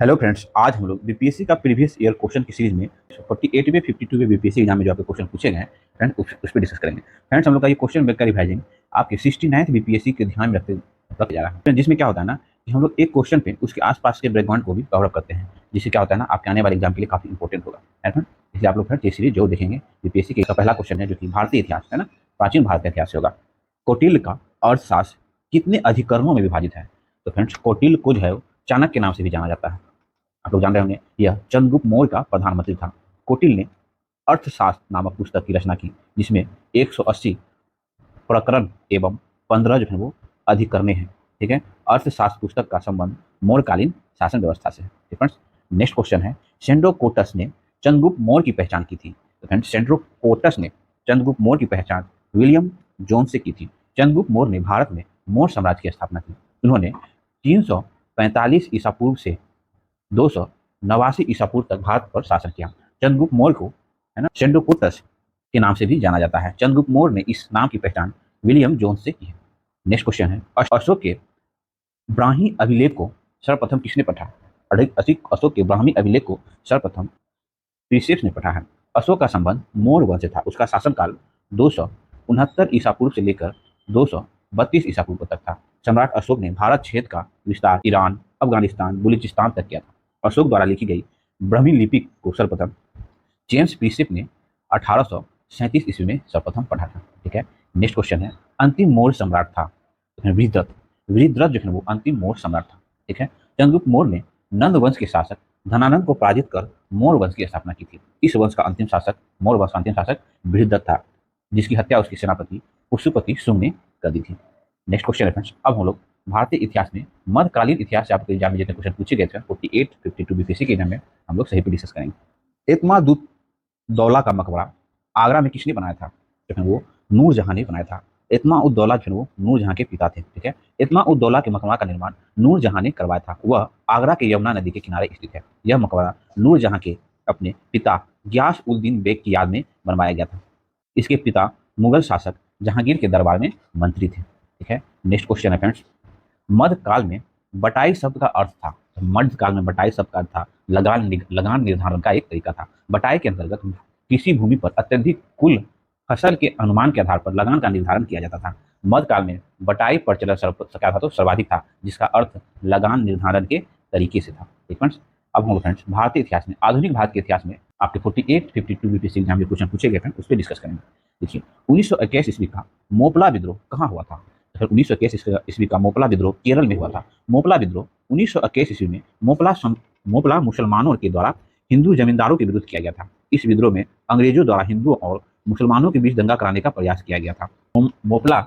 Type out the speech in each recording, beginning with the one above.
Hello friends, आज हम लोग बीपीएससी का प्रीवियस ईयर क्वेश्चन की सीरीज में 48 में 52 में बीपीएससी एग्जाम में जो आपके क्वेश्चन पूछे गए हैं फ्रेंड्स उस पर डिस्कस करेंगे। फ्रेंड्स, हम लोग का ये क्वेश्चन बैंक का रिवाइजिंग आपके 69th बीपीएससी के ध्यान में रखते जा रहा है, जिसमें क्या होता है ना कि हम लोग एक क्वेश्चन पे उसके आसपास के बैकग्राउंड को भी कवर अप करते हैं, जिससे क्या होता है ना आपके आने वाले एग्जाम के लिए काफी इंपॉर्टेंट होगा है फ्रेंड। इसलिए आप लोग फ्रेंड ये सीरीज जो देखेंगे बीपीएससी का पहला क्वेश्चन है जो कि भारतीय इतिहास है ना, प्राचीन भारत का इतिहास होगा। कौटिल्य का अर्थशास्त्र कितने अधिकरणों में विभाजित है? तो फ्रेंड्स, कौटिल्य को जो है चाणक्य के नाम से भी जाना जाता है। आप लोग जान रहे होंगे यह चंद्रगुप्त मौर्य का प्रधानमंत्री था। कौटिल्य ने अर्थशास्त्र नामक पुस्तक की रचना की, जिसमें 180 प्रकरण एवं 15 जो है वो अधिकरणे हैं। ठीक है, अर्थशास्त्र पुस्तक का संबंध मौर्यकालीन शासन व्यवस्था से है। फ्रेंड्स, नेक्स्ट क्वेश्चन है, सेंड्रोकोटस ने चंद्रगुप्त मौर्य की पहचान की थी। तो फ्रेंड्स, सेंड्रोकोटस ने चंद्रगुप्त मौर्य की पहचान विलियम जोन से की थी। चंद्रगुप्त मौर्य ने भारत में मौर्य साम्राज्य की स्थापना की। उन्होंने 345 ईसा पूर्व से 289 ईसा पूर्व तक भारत पर शासन किया। चंद्रगुप्त मौर्य को है ना सेंड्रोकोटस के नाम से भी जाना जाता है। चंद्रगुप्त मौर्य ने इस नाम की पहचान विलियम जोन्स से की है। नेक्स्ट क्वेश्चन है, अशोक के ब्राह्मी अभिलेख को सर्वप्रथम किसने पढ़ा? अशोक के ब्राह्मी अभिलेख को सर्वप्रथम प्रीसेप्स ने पढ़ा है। अशोक का संबंध मौर्य वंश से था। उसका शासनकाल 269 ईसा पूर्व से लेकर 232 ईसा पूर्व तक था। सम्राट अशोक ने भारत क्षेत्र का विस्तार ईरान, अफगानिस्तान, बलूचिस्तान तक किया था। अशोक द्वारा लिखी गई ब्राह्मी लिपि को सर्वप्रथम जेम्स प्रीसेप ने 1837 ईस्वी में सर्वप्रथम पढ़ा था। ठीक है, नेक्स्ट क्वेश्चन है, अंतिम मौर्य सम्राट था वृहद्रथ। वृहद्रथ जो है वो अंतिम मौर्य सम्राट था। ठीक है, चंद्रगुप्त मौर्य ने नंद वंश के शासक धनानंद को पराजित कर मौर्य वंश की स्थापना की थी। इस वंश का अंतिम शासक मौर्य वंश का अंतिम शासक वृहद्रथ था, जिसकी हत्या उसके सेनापति पुष्यपति शुंग ने कर दी थी। नेक्स्ट क्वेश्चन है फ्रेंड्स, अब हम लोग भारतीय इतिहास में मध्यकालीन इतिहास से आपके एग्जाम में जितने क्वेश्चन पूछे गए थे 48 52 बीपीएससी के एग्जाम में हम लोग सही पे डिस्कस करेंगे। इत्मादुद दौला का मकबरा आगरा में किसने बनाया था? जो है वो नूरजहां ने बनाया था। इत्मा उद दौला जो है वो नूरजहां के पिता थे। ठीक है, इत्मा उद दौला के मकबरा का निर्माण नूरजहां ने करवाया था। वह आगरा के यमुना नदी के किनारे स्थित है। यह मकबरा नूरजहां के अपने पिता गियास उल दीन बेग की याद में बनवाया गया था। इसके पिता मुगल शासक जहांगीर के दरबार में मंत्री थे। ठीक है, नेक्स्ट क्वेश्चन है फ्रेंड्स, मध्यकाल में बटाई शब्द का अर्थ था। मध्यकाल में बटाई शब्द का अर्थ था लगान निर्धारण का एक तरीका था। बटाई के अंतर्गत किसी भूमि पर अत्यधिक कुल फसल के अनुमान के आधार पर लगान का निर्धारण किया जाता था। मध्यकाल में बटाई प्रचलन क्या था तो सर्वाधिक था, जिसका अर्थ लगान निर्धारण के तरीके से था। ठीक फ्रेंड्स, अब हम फ्रेंड्स भारतीय इतिहास में आधुनिक भारत के इतिहास में आपके 48 52 बीपीएससी एग्जाम में क्वेश्चन पूछे गए फ्रेंड, उस पर डिस्कस करेंगे। देखिए, 1921 ईस्वी का मोपला विद्रोह कहाँ हुआ था? फिर 1921 ईस्वी का मोपला विद्रोह केरल में हुआ था। मोपला विद्रोह 1921 ईस्वी में मोपला मुसलमानों के द्वारा हिंदू जमींदारों के विरुद्ध किया गया था। इस विद्रोह में अंग्रेजों द्वारा हिंदुओं और मुसलमानों के बीच दंगा कराने का प्रयास किया गया था। मोपला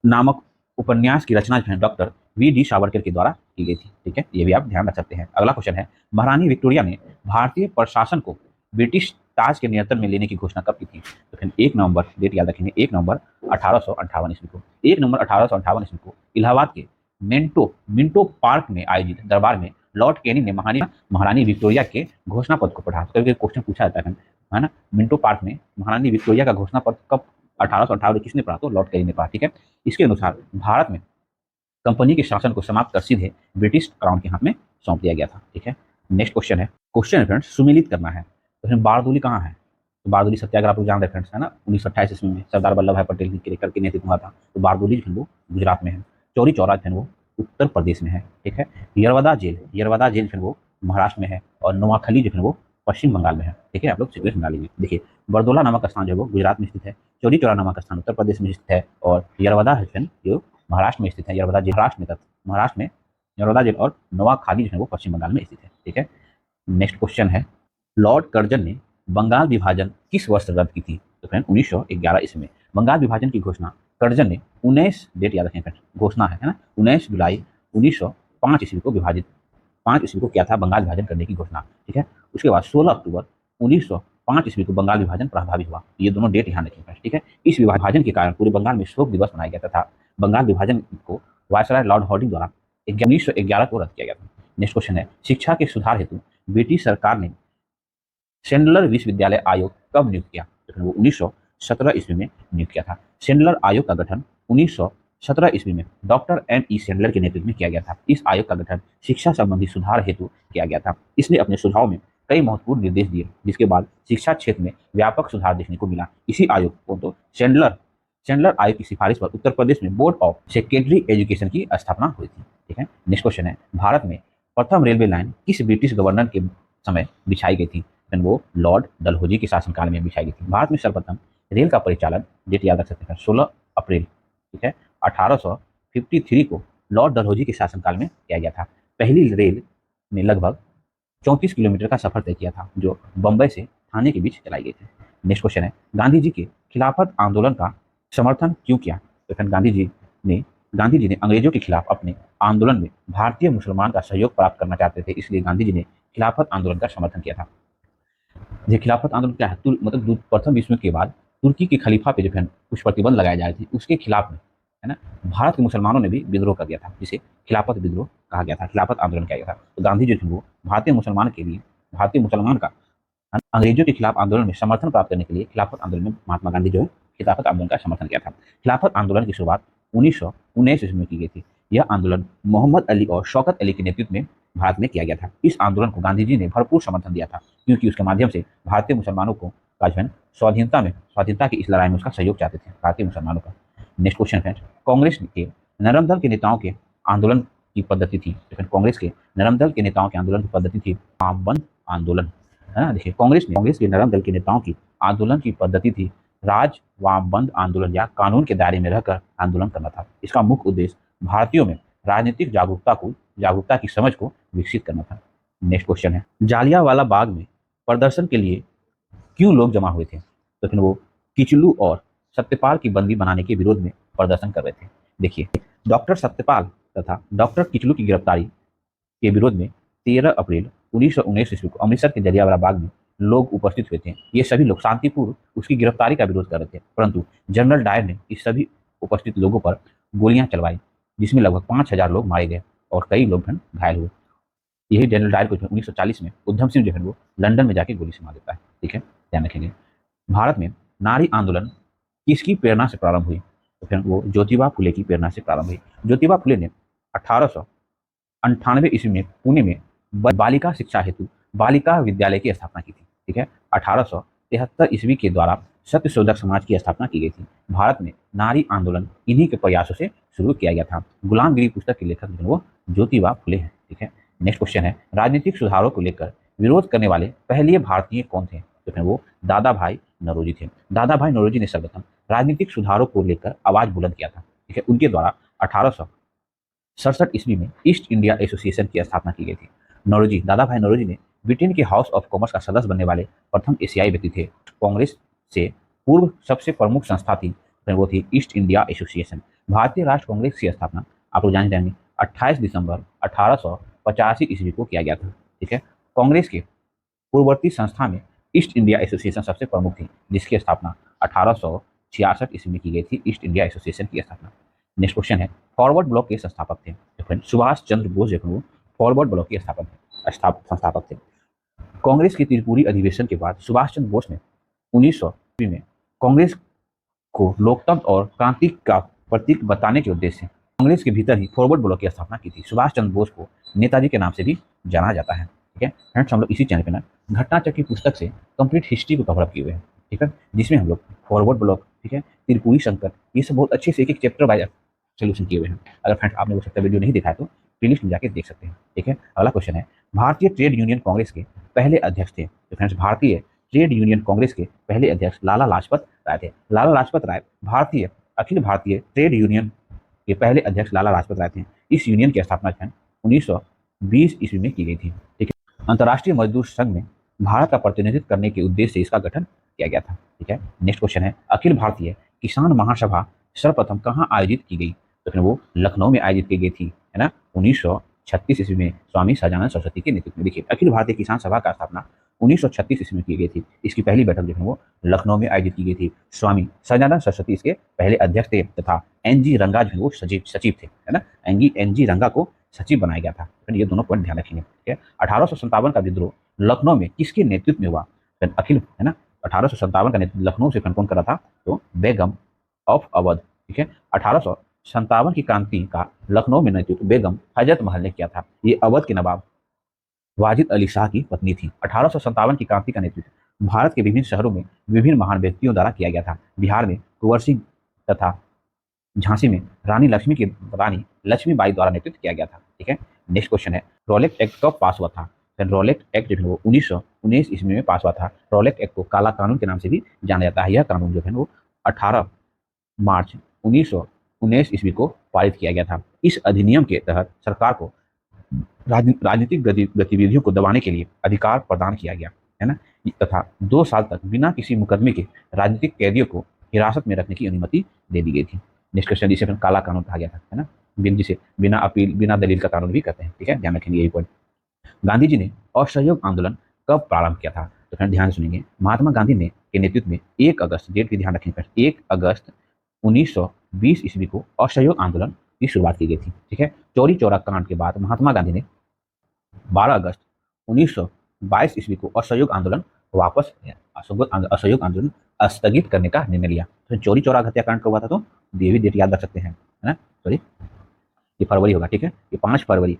नामक उपन्यास की रचना जो है डॉक्टर वी.डी. सावरकर के द्वारा की गई थी। ठीक है, ये भी आप ध्यान रख सकते हैं। अगला क्वेश्चन है, महारानी विक्टोरिया ने भारतीय प्रशासन को ब्रिटिश ताज के नियंत्रण में लेने की घोषणा कब की थी? तो फिर 1 नवंबर, डेट याद रखेंगे, 1 नवंबर 1858 ईस्वी को। 1 नवंबर 1858 ईस्वी को इलाहाबाद के मिंटो पार्क में आयोजित दरबार में लॉर्ड कैनिंग ने महारानी विक्टोरिया के घोषणा पत्र को पढ़ा। तो क्वेश्चन पूछा जाता है ना, मिंटो पार्क में महारानी विक्टोरिया का घोषणा पत्र कब 1858 में किसने पढ़ा? तो लॉर्ड कैनिंग ने पढ़ा। ठीक है, इसके अनुसार भारत में कंपनी के शासन को समाप्त कर सीधे ब्रिटिश क्राउन के हाथ में सौंप दिया गया था। ठीक है, नेक्स्ट क्वेश्चन है, फ्रेंड्स सुमेलित करना है। तो फिर बारदोली कहाँ है? तो बारदोली सत्याग्रह आप लोग जान रहे फ्रेंड्स है ना, 1928 ईस्वी में सरदार वल्लभ भाई पटेल के करके नेतृत्व हुआ था। तो बारदोली जो है वो गुजरात में है। चौरी चौरा जो है वो उत्तर प्रदेश में है। ठीक है, यरवदा जेल जो है वो महाराष्ट्र में है। और नोआखली जो है वो पश्चिम बंगाल में है। ठीक है, आप लोग सीक्वेंस बना लीजिए। देखिए, बरदोला नामक स्थान जो है वो गुजरात में स्थित है। चौरी चौरा नामक स्थान उत्तर प्रदेश में स्थित है। और यरवदा जो महाराष्ट्र में स्थित है। यरवदा जेल महाराष्ट्र में यरवदा जेल और नोआखाली जो है वो पश्चिम बंगाल में स्थित है। ठीक है, नेक्स्ट क्वेश्चन है, लॉर्ड कर्जन ने बंगाल विभाजन किस वर्ष रद्द की थी? तो फ्रेंड 1911 ईस्वी में बंगाल विभाजन की घोषणा कर्जन ने 19 डेट याद रखें फ्रेंड, घोषणा है ना, 19 जुलाई 1905 ईस्वी को 5 ईस्वी को किया था बंगाल विभाजन करने की घोषणा। ठीक है, उसके बाद 16 अक्टूबर 1905 ईस्वी को बंगाल विभाजन प्रभावित हुआ। ये दोनों डेट ध्यान रखें फ्रेंड। ठीक है, इस विभाजन के कारण पूरे बंगाल में शोक दिवस मनाया गया था। बंगाल विभाजन को वायसराय लॉर्ड हॉर्डिंग द्वारा 1911 को रद्द किया गया था। नेक्स्ट क्वेश्चन है, शिक्षा के सुधार हेतु ब्रिटिश सरकार ने सेंडलर विश्वविद्यालय आयोग कब नियुक्त किया? तो वो 1917 ईस्वी में नियुक्त किया था। सेंडलर आयोग का गठन 17 ईस्वी में डॉक्टर N. E. सेंडलर के नेतृत्व में किया गया था। इस आयोग का गठन शिक्षा संबंधी सुधार हेतु किया गया था। इसने अपने सुझाव में कई महत्वपूर्ण निर्देश दिए, जिसके बाद शिक्षा क्षेत्र में व्यापक सुधार देखने को मिला। इसी आयोग को तो सेंडलर सेंडलर आयोग की सिफारिश पर उत्तर प्रदेश में बोर्ड ऑफ सेकेंडरी एजुकेशन की स्थापना हुई थी। ठीक है, नेक्स्ट क्वेश्चन है, भारत में प्रथम रेलवे लाइन किस ब्रिटिश गवर्नर के समय बिछाई गई थी? वो लॉर्ड डलहौजी के शासनकाल में बिछाई गई थी। भारत में सर्वप्रथम रेल का परिचालन, डेट याद रख सकते हैं, 16 अप्रैल, ठीक है, 1853 को लॉर्ड डलहौजी के शासनकाल में किया गया था। पहली रेल ने लगभग 34 किलोमीटर का सफर तय किया था, जो बंबई से थाने के बीच चलाई गई थी। नेक्स्ट क्वेश्चन है, गांधी जी के खिलाफत आंदोलन का समर्थन क्यों किया? तो फिर गांधी जी ने अंग्रेजों के खिलाफ अपने आंदोलन में भारतीय मुसलमान का सहयोग प्राप्त करना चाहते थे, इसलिए गांधी जी ने खिलाफत आंदोलन का समर्थन किया था। ये खिलाफत आंदोलन क्या है? मतलब प्रथम विश्व युद्ध के बाद तुर्की के खलीफा पे जो है कुछ प्रतिबंध लगाए जा रहे थे, उसके खिलाफ में, है ना, भारत के मुसलमानों ने भी विद्रोह कर दिया था, जिसे खिलाफत विद्रोह कहा गया था, खिलाफत आंदोलन किया गया था। तो गांधी जी थे वो भारतीय मुसलमान का अंग्रेजों के खिलाफ आंदोलन में समर्थन प्राप्त करने के लिए खिलाफत आंदोलन में महात्मा गांधी जो है खिलाफत आंदोलन का समर्थन किया था। खिलाफत आंदोलन की शुरुआत 1919 ईस्वी में की गई थी। यह आंदोलन मोहम्मद अली और शौकत अली के नेतृत्व में भारत में किया गया था। इस आंदोलन को गांधी जी ने भरपूर समर्थन दिया था, क्योंकि उसके माध्यम से भारतीय मुसलमानों को का जो है स्वाधीनता की इस लड़ाई में उसका सहयोग चाहते थे भारतीय मुसलमानों का। नेक्स्ट क्वेश्चन है, कांग्रेस के नरम दल के नेताओं के आंदोलन की पद्धति थी। तो फिर कांग्रेस के नरम दल के नेताओं के आंदोलन की पद्धति थी वामबंद आंदोलन, है ना। देखिए, कांग्रेस के नरम दल के नेताओं की आंदोलन की पद्धति थी राज वामबंद आंदोलन, या कानून के दायरे में रहकर आंदोलन करना था। इसका मुख्य उद्देश्य भारतीयों में राजनीतिक जागरूकता की समझ को विकसित करना था। नेक्स्ट क्वेश्चन है, जालियांवाला बाग में प्रदर्शन के लिए क्यों लोग जमा हुए थे? तो फिर वो किचलू और सत्यपाल की बंदी बनाने के विरोध में प्रदर्शन कर रहे थे। देखिए, डॉक्टर सत्यपाल तथा डॉक्टर किचलू की गिरफ्तारी के विरोध में 13 अप्रैल 1919 ईस्वी को अमृतसर के जलियांवाला बाग में लोग उपस्थित हुए थे। ये सभी लोग शांतिपूर्व उसकी गिरफ्तारी का विरोध कर रहे थे, परंतु जनरल डायर ने इस सभी उपस्थित लोगों पर गोलियां चलवाई, जिसमें लगभग 5000 लोग मारे गए और कई लोग घायल हुए। यही जनरल डायर को 1940 में उधम सिंह जो है वो लंदन में जाके गोली से मार देता है। ठीक है, ध्यान रखेंगे। भारत में नारी आंदोलन किसकी प्रेरणा से प्रारंभ हुई? तो फिर वो ज्योतिबा फुले की प्रेरणा से प्रारंभ हुई। ज्योतिबा फुले ने 1898 ईस्वी में पुणे में बालिका शिक्षा हेतु बालिका विद्यालय की स्थापना की थी। ठीक है, 1873 ईस्वी के द्वारा सत्यशोधक समाज की स्थापना की गई थी। भारत में नारी आंदोलन इन्हीं के प्रयासों से शुरू किया गया था। गुलामगिरी पुस्तक के लेखक जो वो ज्योतिबा फुले हैं। ठीक है, नेक्स्ट क्वेश्चन है, राजनीतिक सुधारों को लेकर विरोध करने वाले पहले भारतीय कौन थे? तो फिर वो दादा भाई नौरोजी थे। दादा भाई नौरोजी ने सर्वप्रथम राजनीतिक सुधारों को लेकर आवाज बुलंद किया था। ठीक है, उनके द्वारा 1867 ईस्वी में ईस्ट इंडिया एसोसिएशन की स्थापना की गई थी। दादा भाई नौरोजी ने ब्रिटेन के हाउस ऑफ कॉमर्स का सदस्य बनने वाले प्रथम एशियाई व्यक्ति थे। कांग्रेस से पूर्व सबसे प्रमुख संस्था थी, वो थी ईस्ट इंडिया एसोसिएशन। भारतीय राष्ट्र कांग्रेस की स्थापना आप लोग जान जाएंगे 28 दिसंबर 1885 ईस्वी को किया गया था। ठीक है, कांग्रेस के पूर्ववर्ती संस्था में ईस्ट इंडिया एसोसिएशन सबसे प्रमुख थी, जिसकी स्थापना 1866 ईस्वी में की गई थी। ईस्ट इंडिया एसोसिएशन की स्थापना। नेक्स्ट क्वेश्चन है, फॉरवर्ड ब्लॉक के संस्थापक थे। तो सुभाष चंद्र बोस जो वो फॉरवर्ड ब्लॉक के संस्थापक थे। कांग्रेस के त्रिपुरी अधिवेशन के बाद सुभाष चंद्र बोस ने 1900 में कांग्रेस को लोकतंत्र और क्रांति का प्रतीक बताने के उद्देश्य से कांग्रेस के भीतर ही फॉरवर्ड ब्लॉक की स्थापना की थी। सुभाष चंद्र बोस को नेताजी के नाम से भी जाना जाता है। ठीक है फ्रेंड्स, हम लोग इसी चैनल पे ना घटनाचक्र की पुस्तक से कंप्लीट हिस्ट्री को कवर अप किए हुए हैं। ठीक है, जिसमें हम लोग फॉरवर्ड ब्लॉक, ठीक है, त्रिपुरी संकट, ये सब बहुत अच्छे से एक एक चैप्टर बाय सोल्यूशन किए हुए हैं। अगर फ्रेंड्स आपने वो सबका वीडियो नहीं देखा है तो प्लेलिस्ट में जाके देख सकते हैं। ठीक है, अगला क्वेश्चन है, भारतीय ट्रेड यूनियन कांग्रेस के पहले अध्यक्ष थे। तो फ्रेंड्स, भारतीय ट्रेड यूनियन कांग्रेस के पहले अध्यक्ष लाला लाजपत राय थे। लाला लाजपत राय अखिल भारतीय ट्रेड यूनियन के पहले अध्यक्ष लाला लाजपत राय थे। इस यूनियन की स्थापना 1920 ईस्वी में की गई थी। ठीक है, अंतर्राष्ट्रीय मजदूर संघ में भारत का प्रतिनिधित्व करने के उद्देश्य से इसका गठन किया गया था। ठीक है, नेक्स्ट क्वेश्चन है, अखिल भारतीय किसान महासभा सर्वप्रथम कहाँ आयोजित की गई? तो फिर वो लखनऊ में आयोजित की गई थी, है ना, 1936 ईस्वी में स्वामी सहजानंद सरस्वती के नेतृत्व में। देखिए, अखिल भारतीय किसान सभा का स्थापना 1936 ईस्वी में की गई थी। इसकी पहली बैठक जो है वो लखनऊ में आयोजित की गई थी। स्वामी सहजानंद सरस्वती इसके पहले अध्यक्ष थे तथा एन.जी. रंगा जो है वो सचिव थे, है ना, एन.जी. रंगा को सचिव बनाया गया था। तो ये दोनों पॉइंट ध्यान रखेंगे। ठीक है, 1857 का विद्रोह लखनऊ में किसके नेतृत्व में हुआ? अखिल, है ना, 1857 का नेतृत्व लखनऊ से कौन कर रहा था? तो बेगम ऑफ अवध। ठीक है, 1800 57 की क्रांति का लखनऊ में नेतृत्व बेगम हजरत महल ने किया था। ये अवध के नवाब वाजिद अली शाह की पत्नी थी। 1857 की क्रांति का नेतृत्व भारत के विभिन्न शहरों में विभिन्न महान व्यक्तियों द्वारा किया गया था। बिहार में कुंवर सिंह तथा झांसी में रानी लक्ष्मीबाई द्वारा नेतृत्व किया गया था। ठीक है, नेक्स्ट क्वेश्चन है, रॉलेट एक्ट कब पास हुआ था? रॉलेट एक्ट जो है वो 1919 ईस्वी में पास हुआ था। रॉलेट एक्ट को काला कानून के नाम से भी जाना जाता है। यह कानून जो है वो 18 मार्च 1919 ईस्वी को पारित किया गया था। इस अधिनियम के तहत सरकार को राजनीतिक गतिविधियों को दबाने के लिए अधिकार प्रदान किया गया है ना, तथा 2 साल तक बिना किसी मुकदमे के राजनीतिक कैदियों को हिरासत में रखने की अनुमति दे दी गई थी। नेक्स्ट क्वेश्चन, जिसे काला कानून कहा गया था, है ना, जिसे बिना अपील बिना दलील का कानून भी कहते हैं। ठीक है, ध्यान रखेंगे यही पॉइंट। गांधी जी ने असहयोग आंदोलन कब प्रारंभ किया था? तो फिर ध्यान सुनेंगे, महात्मा गांधी ने के नेतृत्व में 1 अगस्त, डेट भी ध्यान रखेंगे, 1 अगस्त 1920 ईस्वी को असहयोग आंदोलन की शुरुआत की गई थी। ठीक है, चौरी चौरा कांड के बाद महात्मा गांधी ने 12 अगस्त 1922 ईस्वी को असहयोग आंदोलन वापस असहयोग आंदोलन स्थगित करने का निर्णय लिया। तो चौरी चौरा हत्याकांड कब हुआ था? तो ये भी डेट याद रख सकते हैं, है ना, सॉरी ये फरवरी होगा। ठीक है, ये 5 फरवरी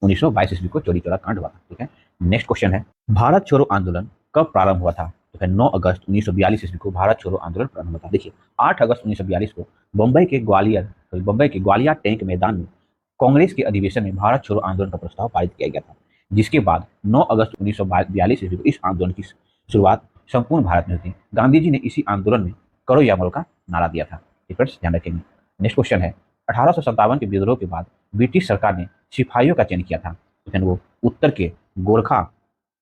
1922 ईस्वी को चौरी चौरा कांड हुआ था। ठीक है, नेक्स्ट क्वेश्चन है, भारत छोड़ो आंदोलन कब प्रारंभ हुआ था? तो फिर 9 अगस्त 1942 ईस्वी को भारत छोड़ो आंदोलन प्रारंभ हुआ था। देखिए, 8 अगस्त 1942 को बम्बई के ग्वालियर टैंक मैदान में कांग्रेस के अधिवेशन में भारत छोड़ो आंदोलन का प्रस्ताव पारित किया गया था, जिसके बाद 9 अगस्त 1942 ईस्वी को इस आंदोलन की शुरुआत संपूर्ण भारत में हुई थी। गांधी जी ने इसी आंदोलन में करो या मरो का नारा दिया था। ध्यान रखेंगे। नेक्स्ट क्वेश्चन है, 1857 के विद्रोह के बाद ब्रिटिश सरकार ने सिपाहियों का चयन किया था। लेकिन वो उत्तर के गोरखा,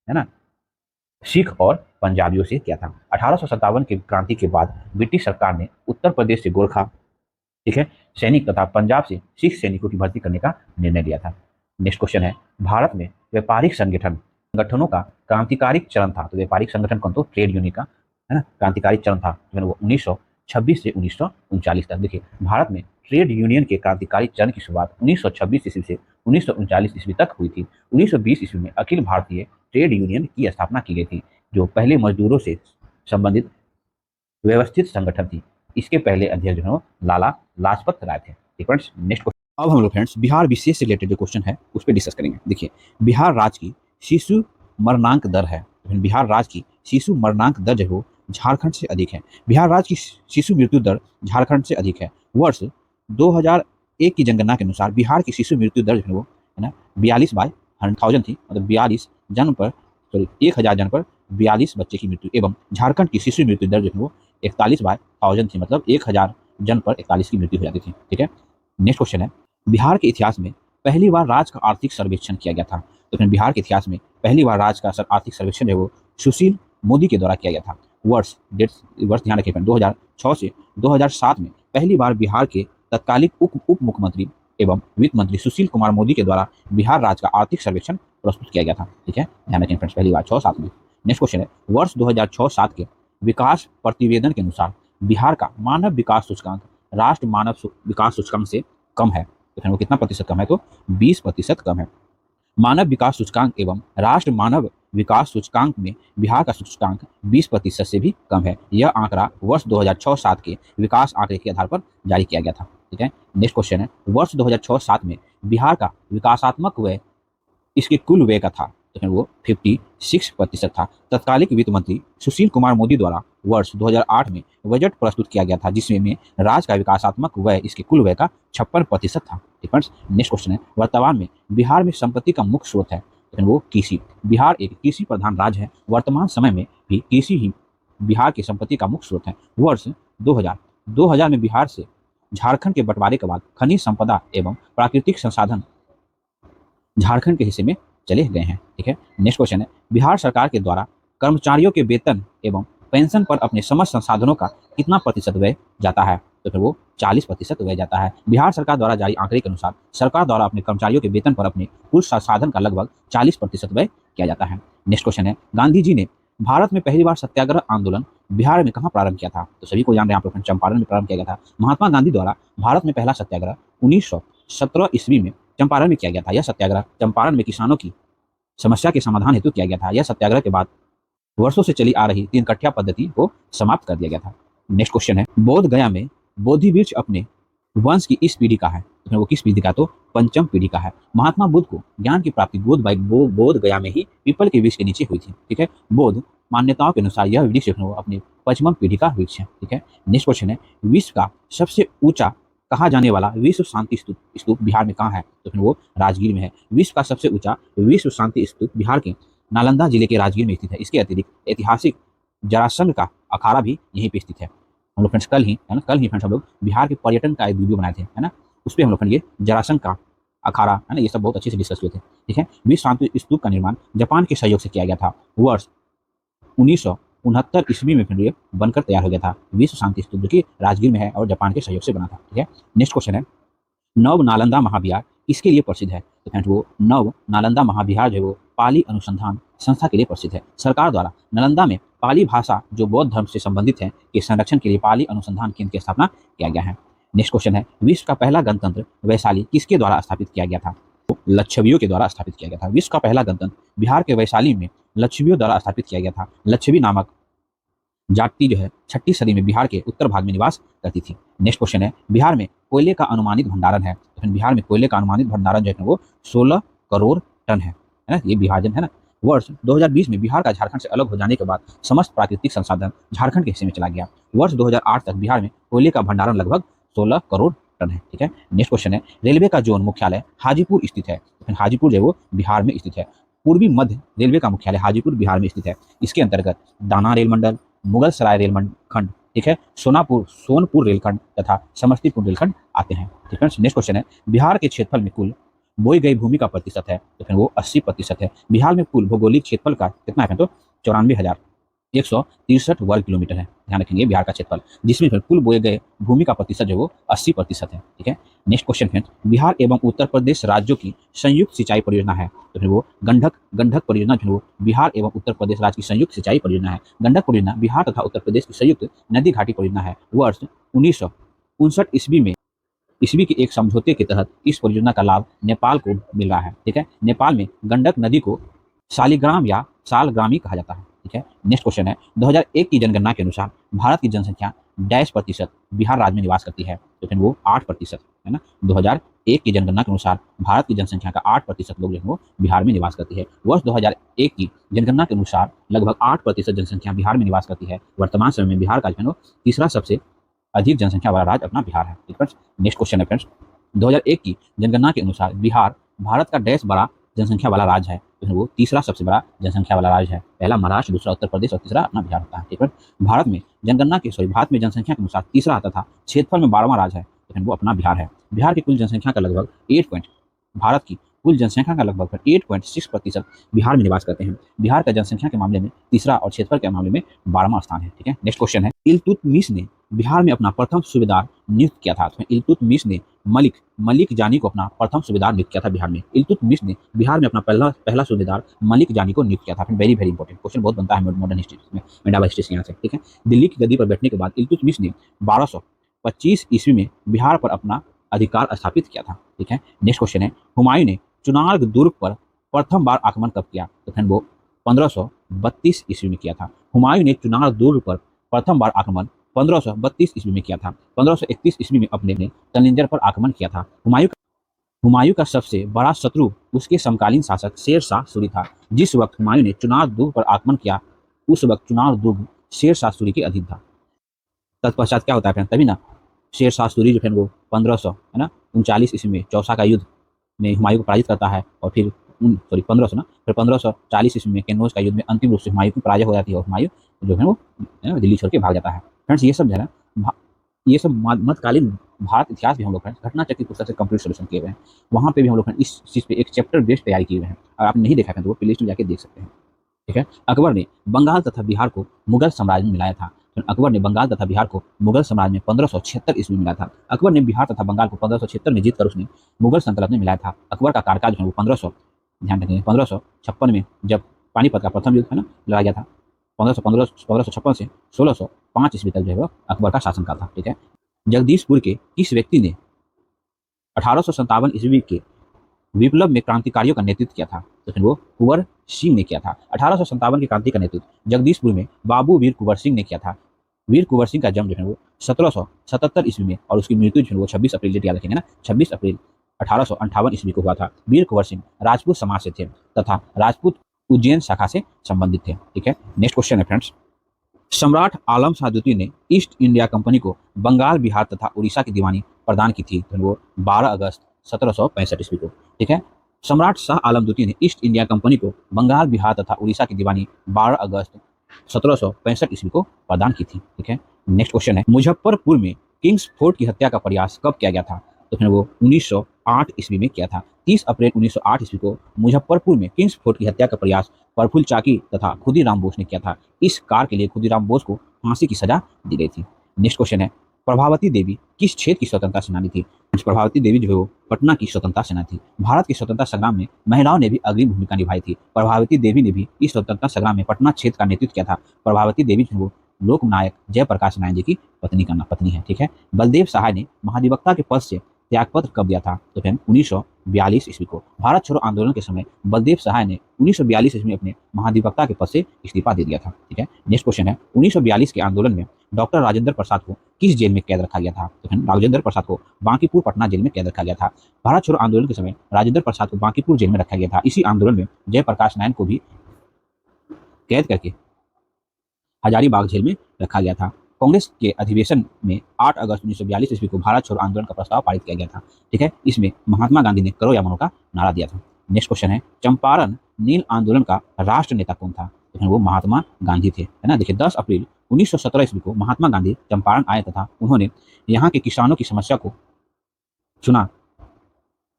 है ना, सिख और पंजाबियों से किया था। 1857 की क्रांति के बाद ब्रिटिश सरकार ने उत्तर प्रदेश से गोरखा, ठीक है, सैनिक तथा पंजाब से सिख सैनिकों की भर्ती करने का निर्णय लिया था। नेक्स्ट क्वेश्चन है, भारत में व्यापारिक संगठनों का क्रांतिकारी चरण था। तो व्यापारिक संगठन कौन? तो ट्रेड यूनियन का, है ना, क्रांतिकारी चरण था, वो 1926 से 1939 तक। देखिए, भारत में ट्रेड यूनियन के क्रांतिकारी चरण की शुरुआत 1926 ईस्वी से 1939 ईस्वी तक हुई थी। 1920 ईस्वी में अखिल भारतीय ट्रेड यूनियन की स्थापना की गई थी, जो पहले मजदूरों से संबंधित व्यवस्थित संगठन थी। इसके पहले अध्यक्ष जो लाला लाजपत राय थे। नेक्स्ट क्वेश्चन, अब हम लोग फ्रेंड्स बिहार विशेष से रिलेटेड जो क्वेश्चन है उस पर डिस्कस करेंगे। देखिए, बिहार राज्य की शिशु मरणांक दर है, बिहार राज्य की शिशु मरणांक दर जो झारखंड से अधिक है। बिहार राज्य की शिशु मृत्यु दर झारखंड से अधिक है। वर्ष 2001 की जनगणना के अनुसार बिहार की शिशु मृत्यु दर जो है ना 42/1000 थी, मतलब 42 जन्म पर, सॉरी 1000 जन्म पर 42 बच्चे की मृत्यु, एवं झारखंड की शिशु मृत्यु दर जो 41/1000 थी, मतलब 1000 जन्म पर 41 की मृत्यु हो जाती थी। ठीक है, नेक्स्ट क्वेश्चन है, बिहार के इतिहास में पहली बार राज्य का आर्थिक सर्वेक्षण किया गया था। तो फिर बिहार के इतिहास में पहली बार राज्य का आर्थिक सर्वेक्षण है वो सुशील मोदी के द्वारा किया गया था। वर्ष ध्यान रखिए, 2006 से 2007 में पहली बार बिहार के तत्कालिक उप मुख्यमंत्री एवं वित्त मंत्री सुशील कुमार मोदी के द्वारा बिहार राज्य का आर्थिक सर्वेक्षण प्रस्तुत किया गया था। ठीक है, ध्यान रखें फ्रेंड्स, पहली बार 6-7 में। नेक्स्ट क्वेश्चन है, वर्ष 2006-7 के विकास प्रतिवेदन के अनुसार बिहार का मानव विकास सूचकांक राष्ट्र मानव विकास सूचकांक से कम है। तो फिर वो कितना प्रतिशत कम है? तो 20% कम है। मानव विकास सूचकांक एवं राष्ट्र मानव विकास सूचकांक में बिहार का सूचकांक 20% से भी कम है। यह आंकड़ा वर्ष 2006-7 के विकास आंकड़े के आधार पर जारी किया गया था। ठीक है, नेक्स्ट क्वेश्चन है, वर्ष 2006-7 में बिहार का विकासात्मक व्यय इसके कुल व्यय का था, तो फिर वो 56% था। तत्कालिक वित्त मंत्री सुशील कुमार मोदी द्वारा वर्ष 2008 में बजट प्रस्तुत किया गया था, जिसमें राज्य का विकासात्मक व्यय इसके कुल व्यय का 56% था। नेक्स्ट क्वेश्चन है, वर्तमान में बिहार में संपत्ति का मुख्य स्रोत है, तो वो कृषि। बिहार एक कृषि प्रधान राज्य है। वर्तमान समय में भी कृषि ही बिहार की संपत्ति का मुख्य स्रोत है। वर्ष 2000 में बिहार से झारखंड के बंटवारे के बाद खनिज संपदा एवं प्राकृतिक संसाधन झारखंड के हिस्से में चले गए हैं। ठीक है, नेक्स्ट क्वेश्चन है, बिहार सरकार के द्वारा कर्मचारियों के वेतन एवं पेंशन पर अपने समस्त संसाधनों का कितना प्रतिशत व्यय जाता है? तो फिर वो 40% व्यय जाता है। बिहार सरकार द्वारा जारी आंकड़े के अनुसार सरकार द्वारा अपने कर्मचारियों के वेतन पर अपने कुल संसाधन का लगभग 40% व्यय किया जाता है। नेक्स्ट क्वेश्चन है, गांधी जी ने भारत में पहली बार सत्याग्रह आंदोलन बिहार में कहाँ प्रारंभ किया था? तो सभी को जान रहे हैं आप लोग, चंपारण में प्रारंभ किया गया था। महात्मा गांधी द्वारा भारत में पहला सत्याग्रह 1917 ईस्वी में चंपारण में किया गया था। यह सत्याग्रह चंपारण में किसानों की समस्या के समाधान हेतु किया गया था। यह सत्याग्रह के बाद वर्षों से चली आ रही 3 कट्ठा पद्धति को समाप्त कर दिया गया था। नेक्स्ट क्वेश्चन है, बोध गया में बोधि वृक्ष अपने वंश की इस पीढ़ी का है, तो वो किस पीढ़ी का, तो पंचम पीढ़ी का है। महात्मा बुद्ध को ज्ञान की प्राप्ति बोध गया में ही पीपल के वृक्ष के नीचे हुई थी। ठीक है, बौद्ध मान्यताओं के अनुसार यह वृक्ष वो अपनी पचमम पीढ़ी का वृक्ष है। ठीक है, नेक्स्ट क्वेश्चन है, विश्व का सबसे ऊंचा कहा जाने वाला विश्व शांति स्तूप स्तूप बिहार में कहाँ है, तो फिर वो राजगीर में है। विश्व का सबसे ऊंचा विश्व शांति स्तूप बिहार के नालंदा जिले के राजगीर में स्थित है। इसके अतिरिक्त ऐतिहासिक जरासंध का अखाड़ा भी यहीं पे स्थित है। हम लोग फ्रेंड्स कल ही है ना, कल ही फ्रेंड्स हम लोग बिहार के पर्यटन का एक वीडियो बनाए थे, है ना, उस पर हम लोग ये जरासंध का अखाड़ा है ना, ये सब बहुत अच्छे से डिस्कस किए थे। ठीक है, विश्व शांति स्तूप का निर्माण जापान के सहयोग से किया गया था। वर्ष 1969 ईस्वी में फिर ये बनकर तैयार हो गया था। विश्व शांति स्तूप जो कि राजगीर में है और जापान के सहयोग से बना था। ठीक है, नेक्स्ट क्वेश्चन है, नव नालंदा महाविहार किसके लिए प्रसिद्ध है, तो फ्रेंड्स वो नव नालंदा महाविहार जो है वो पाली अनुसंधान संस्था के लिए प्रसिद्ध है। सरकार द्वारा नालंदा में पाली भाषा जो बौद्ध धर्म से संबंधित है के संरक्षण के लिए पाली अनुसंधान केंद्र की स्थापना किया गया है। नेक्स्ट क्वेश्चन है, विश्व का पहला गणतंत्र वैशाली किसके द्वारा स्थापित किया गया था, तो लच्छवियों के द्वारा स्थापित किया गया था। विश्व का पहला गणतंत्र बिहार के वैशाली में लच्छवियों द्वारा स्थापित किया गया था। लच्छवी नामक जाति जो है 6वीं सदी में बिहार के उत्तर भाग में निवास करती थी। नेक्स्ट क्वेश्चन है, बिहार में कोयले का अनुमानित भंडारण है, तो बिहार में कोयले का अनुमानित भंडारण जो है वो 16 करोड़ टन है ना, ये विभाजन है ना। वर्ष 2020 में बिहार का झारखंड से अलग हो जाने के बाद समस्त प्राकृतिक संसाधन झारखंड के हिस्से में चला गया। वर्ष 2008 तक बिहार में कोयले का भंडारण लगभग 16 करोड़ टन है। ठीक है, नेक्स्ट क्वेश्चन है, रेलवे का जोन मुख्यालय हाजीपुर स्थित है, तो हाजीपुर जो है वो बिहार में स्थित है। पूर्वी मध्य रेलवे का मुख्यालय हाजीपुर बिहार में स्थित है। इसके अंतर्गत दाना रेल मंडल, मुगल सराय रेल खंड, ठीक है, सोनपुर रेलखंड तथा समस्तीपुर रेलखंड आते हैं। ठीक है, नेक्स्ट क्वेश्चन है, बिहार के क्षेत्रफल में कुल बोई गई भूमि का प्रतिशत है, तो फिर वो 80% है। बिहार में कुल भौगोलिक क्षेत्रफल का कितना है, तो 94,163 वर्ग किलोमीटर है। ध्यान रखेंगे बिहार का क्षेत्रफल, जिसमें फिर कुल बोए गए भूमि का प्रतिशत जो वो 80% है। ठीक है, नेक्स्ट क्वेश्चन है, बिहार एवं उत्तर प्रदेश राज्यों की संयुक्त सिंचाई परियोजना है, तो फिर वो गंडक परियोजना जो वो बिहार एवं उत्तर प्रदेश राज्य की संयुक्त सिंचाई परियोजना है। गंडक परियोजना बिहार तथा उत्तर प्रदेश की संयुक्त नदी घाटी परियोजना है। वर्ष 1959 ईस्वी के एक समझौते के तहत इस परियोजना का लाभ नेपाल को मिल रहा है। ठीक है, नेपाल में गंडक नदी को शालिग्राम या सालग्रामी कहा जाता है। ठीक है, नेक्स्ट क्वेश्चन है, 2001 की जनगणना के अनुसार भारत की जनसंख्या डैश प्रतिशत बिहार राज्य में निवास करती है, तो फिर वो 8% है ना। 2001 की जनगणना के अनुसार भारत की जनसंख्या का 8% लोग जो है वो बिहार में निवास करती है। वर्ष 2001 की जनगणना के अनुसार लगभग 8% जनसंख्या बिहार में निवास करती है। वर्तमान समय में बिहार का जो है तीसरा सबसे अधिक जनसंख्या वाला राज्य अपना बिहार है। ठीक है, नेक्स्ट क्वेश्चन है फ्रेंड्स, 2001 की जनगणना के अनुसार बिहार भारत का डैश बड़ा जनसंख्या वाला राज्य है, तो वो तीसरा सबसे बड़ा जनसंख्या वाला राज्य है। पहला महाराष्ट्र, दूसरा उत्तर प्रदेश और तीसरा अपना बिहार होता है। ठीक है, भारत में जनसंख्या के अनुसार तीसरा आता था, क्षेत्रफल में 12वां राज्य है, तो वो अपना बिहार है। बिहार की कुल जनसंख्या का लगभग 8.6% बिहार में निवास करते हैं। बिहार का जनसंख्या के मामले में तीसरा और क्षेत्रफल के मामले में 12वां स्थान है। ठीक है, नेक्स्ट क्वेश्चन है, इल्तुतमिश ने बिहार में अपना प्रथम सूबेदार नियुक्त किया था, तो इल्तुतमिश ने मलिक जानी को अपना प्रथम सूबेदार नियुक्त किया था बिहार में। इल्तुतमिश ने बिहार में अपना पहला सूबेदार मलिक जानी को नियुक्त किया था। वेरी वेरी इंपॉर्टेंट क्वेश्चन बहुत बनता है मॉडर्न हिस्ट्री में, मेडाबा हिस्ट्री से यहाँ से। ठीक है, दिल्ली की गद्दी पर बैठने के बाद इल्तुतमिश ने 1225 ईस्वी में बिहार पर अपना अधिकार स्थापित किया था। ठीक है, नेक्स्ट क्वेश्चन है, हुमायूं ने चुनार दुर्ग पर प्रथम बार आक्रमण कब किया, तो फिर वो 1532 ईस्वी में किया था। हुमायूं ने चुनार दुर्ग पर प्रथम बार आक्रमण 1532 ईस्वी में किया था। 1531 ईस्वी में अपने ने कलिंजर पर आक्रमण किया था। हुमायूं का सबसे बड़ा शत्रु उसके समकालीन शासक शेर शाह सूरी था। जिस वक्त हुमायूं ने चुनार दुर्ग पर आक्रमण किया उस वक्त चुनार दुर्ग शेर शाह सूरी के अधीन था। तत्पश्चात क्या होता है, तभी ना शेर शाह सूरी जो है वो 1539 ईस्वी में चौसा का युद्ध में हुमायूं को पराजित करता है, और फिर 1540 ईस्वी में कन्नौज का युद्ध में अंतिम रूप से हुमायूं की पराजय हो जाती है और हुमायूं जो है वो दिल्ली छोड़ के भाग जाता है। फ्रेंड्स ये सब जो है ना, ये सब मध्यकालीन भारत इतिहास भी हम लोग घटना चक्र की पुस्तक से कंप्लीट सोल्यूशन किए हुए हैं। वहाँ पे भी हम लोग इस चीज़ पे एक चैप्टर बेस्ड तैयारी किए हुए हैं, और आपने नहीं देखा है तो वो प्ले लिस्ट में जाके देख सकते हैं। ठीक है, अकबर ने बंगाल तथा बिहार को मुगल साम्राज्य में मिलाया था। अकबर ने बंगाल तथा बिहार को मुगल साम्राज्य में 1576 ईस्वी में मिलाया था। अकबर ने बिहार तथा बंगाल को 1576 में जीतकर उसने मुगल सल्तनत में मिलाया था। अकबर का कार्यकाल जो है वो 1556 में जब पानीपत का प्रथम युद्ध है ना लड़ा गया था, 1556 से 1605 ईस्वी तक जो है वो अकबर का शासनकाल था। ठीक है, जगदीशपुर के किस व्यक्ति ने 1857 ईस्वी के विप्लव में क्रांतिकारियों का नेतृत्व किया था, तो फिर वो कुंवर सिंह ने किया था। 1857 की क्रांति का नेतृत्व जगदीशपुर में बाबू वीर कुंवर सिंह ने किया था। वीर कुंवर सिंह का जन्म जो है वो 1777 ईस्वी में और उसकी मृत्यु जो है वो 26 अप्रैल, डेट याद रखेंगे ना, 26 अप्रैल 1858 ईस्वी को हुआ था। वीर कुंवर सिंह राजपूत समाज से थे तथा राजपूत उज्जैन शाखा से संबंधित थे। ठीक है, नेक्स्ट क्वेश्चन है फ्रेंड्स, सम्राट आलम शाह द्वितीय ने ईस्ट इंडिया कंपनी को बंगाल, बिहार तथा उड़ीसा की दीवानी प्रदान की थी, तो वो 12 अगस्त 1765 ईस्वी को। ठीक है, सम्राट शाह आलम द्वितीय ने ईस्ट इंडिया कंपनी को बंगाल, बिहार तथा उड़ीसा की दीवानी 12 अगस्त 1765 ईस्वी को प्रदान की थी। ठीक है, नेक्स्ट क्वेश्चन है, मुजफ्फरपुर में किंग्स फोर्ट की हत्या का प्रयास कब किया गया था, तो फिर वो 1908 ईस्वी में किया था। 30 अप्रैल 1908 ईस्वी को मुजफ्फरपुर में किंग्स फोर्ट की हत्या का प्रयास प्रफुल्ल चाकी तथा खुदीराम बोस ने किया था। इस कार्य के लिए खुदीराम बोस को फांसी की सजा दी गई थी। नेक्स्ट क्वेश्चन है, प्रभावती देवी किस क्षेत्र की स्वतंत्रता सेनानी थी। प्रभावती देवी जो है वो पटना की स्वतंत्रता सेना थी। भारत के स्वतंत्रता संग्राम में महिलाओं ने भी अग्रणी भूमिका निभाई थी। प्रभावती देवी ने भी इस स्वतंत्रता संग्राम में पटना क्षेत्र का नेतृत्व किया था। प्रभावती देवी जो है वो लोकनायक जयप्रकाश नारायण जी की पत्नी है। ठीक है, बलदेव सहाय ने महाधिवक्ता के पद से त्यागपत्र कब दिया था, तो फिर 1942 ईस्वी को। भारत छोड़ो आंदोलन के समय बलदेव सहाय ने 1942 ईस्वी में अपने महाधिवक्ता के पद से इस्तीफा दे दिया था। ठीक है, नेक्स्ट क्वेश्चन है, 1942 के आंदोलन में डॉक्टर राजेंद्र प्रसाद को किस जेल में कैद रखा गया था, तो फिर राजेंद्र प्रसाद को बांकीपुर पटना जेल में कैद रखा गया था। भारत छोड़ो आंदोलन के समय राजेंद्र प्रसाद को बांकीपुर जेल में रखा गया था। इसी आंदोलन में जयप्रकाश नारायण को भी कैद करके हजारीबाग जेल में रखा गया था। कांग्रेस के अधिवेशन में 8 अगस्त 1942 ईस्वी को भारत छोड़ो आंदोलन का प्रस्ताव पारित किया गया था। ठीक है, इसमें महात्मा गांधी ने करो या मरो का नारा दिया था। नेक्स्ट क्वेश्चन है, चंपारण नील आंदोलन का राष्ट्र नेता कौन था, तो वो महात्मा गांधी थे, है ना। देखिए 10 अप्रैल 1917 ईस्वी को महात्मा गांधी चंपारण आए तथा उन्होंने यहाँ के किसानों की समस्या को सुना।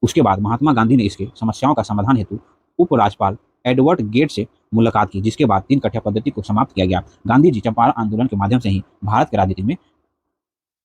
उसके बाद महात्मा गांधी ने इसके समस्याओं का समाधान हेतु उपराज्यपाल एडवर्ड गेट से मुलाकात की, जिसके बाद 3 कट्टा पद्धति को समाप्त किया गया। गांधी जी चंपारण आंदोलन के माध्यम से ही भारत के राजनीति में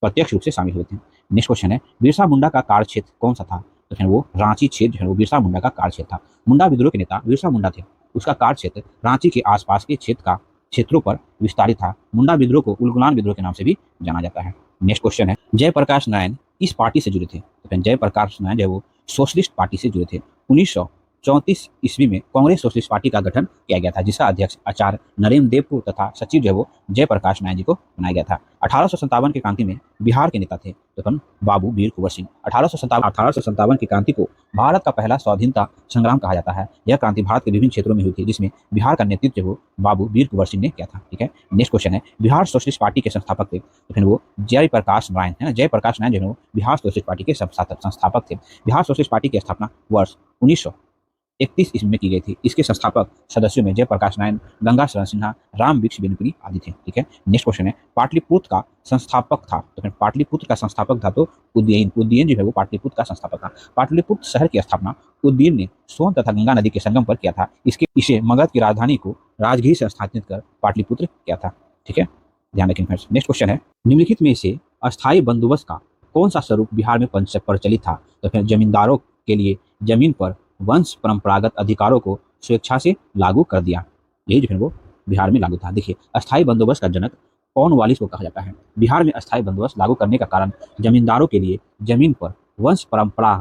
प्रत्यक्ष रूप से शामिल हुए थे। नेक्स्ट क्वेश्चन है, बिरसा मुंडा का कार्य क्षेत्र कौन सा था, तो फिर वो रांची क्षेत्र है, वो बिरसा मुंडा का कार्य क्षेत्र था। मुंडा विद्रोह के नेता बिरसा मुंडा थे। उसका कार्य क्षेत्र रांची के आसपास के क्षेत्रों पर विस्तारित था। मुंडा विद्रोह को उलगुलान विद्रोह के नाम से भी जाना जाता है। नेक्स्ट क्वेश्चन है, जयप्रकाश नारायण इस पार्टी से जुड़े थे, तो फिर जयप्रकाश नारायण जो वो सोशलिस्ट पार्टी से जुड़े थे। 1934 ईस्वी में कांग्रेस सोशलिस्ट पार्टी का गठन किया गया था, जिसका अध्यक्ष आचार्य नरेंद्र देव को तथा सचिव जो है वो जयप्रकाश नारायण जी को बनाया गया था। 1857 की क्रांति में बिहार के नेता थे, तो फिर बाबू वीर कुंवर सिंह। 1857 की क्रांति को भारत का पहला स्वाधीनता संग्राम कहा जाता है। यह क्रांति भारत के विभिन्न क्षेत्रों में हुई थी, जिसमें बिहार का नेतृत्व जो बाबू वीर कुंवर सिंह ने किया था। ठीक है, नेक्स्ट क्वेश्चन है, बिहार सोशलिस्ट पार्टी के संस्थापक थे, तो फिर वो जयप्रकाश नारायण है ना। जयप्रकाश नारायण जो है बिहार सोशलिस्ट पार्टी के संस्थापक थे। बिहार सोशलिस्ट पार्टी की स्थापना वर्ष 1931 ईस्वी में की गई थी। इसके संस्थापक सदस्यों में जयप्रकाश नारायण, गंगा शरण सिन्हा, राम वृक्ष बेनीपुरी आदि थे। ठीक है, नेक्स्ट क्वेश्चन है, पाटलिपुत्र का संस्थापक था, तो फिर पाटलिपुत्र का संस्थापक था तो उदयन जो है वो पाटलिपुत्र का संस्थापक था। पाटलिपुत्र शहर की स्थापना उदयन ने सोन तथा गंगा नदी के संगम पर किया था। इसे मगध की राजधानी को राजगीर से स्थापित कर पाटलिपुत्र किया था। ठीक है, ध्यान रखें फ्रेंड्स। नेक्स्ट क्वेश्चन है, निम्नलिखित में से अस्थायी बंदोबस्त का कौन सा स्वरूप बिहार में प्रचलित था, तो फिर जमींदारों के लिए जमीन पर वंश परंपरागत अधिकारों को स्वेच्छा से लागू कर दिया। यही जो है वो बिहार में लागू था। देखिए, अस्थायी बंदोबस्त का जनक कॉर्नवालिस को कहा जाता है। बिहार में अस्थायी बंदोबस्त लागू करने का कारण जमींदारों के लिए जमीन पर वंश परंपरा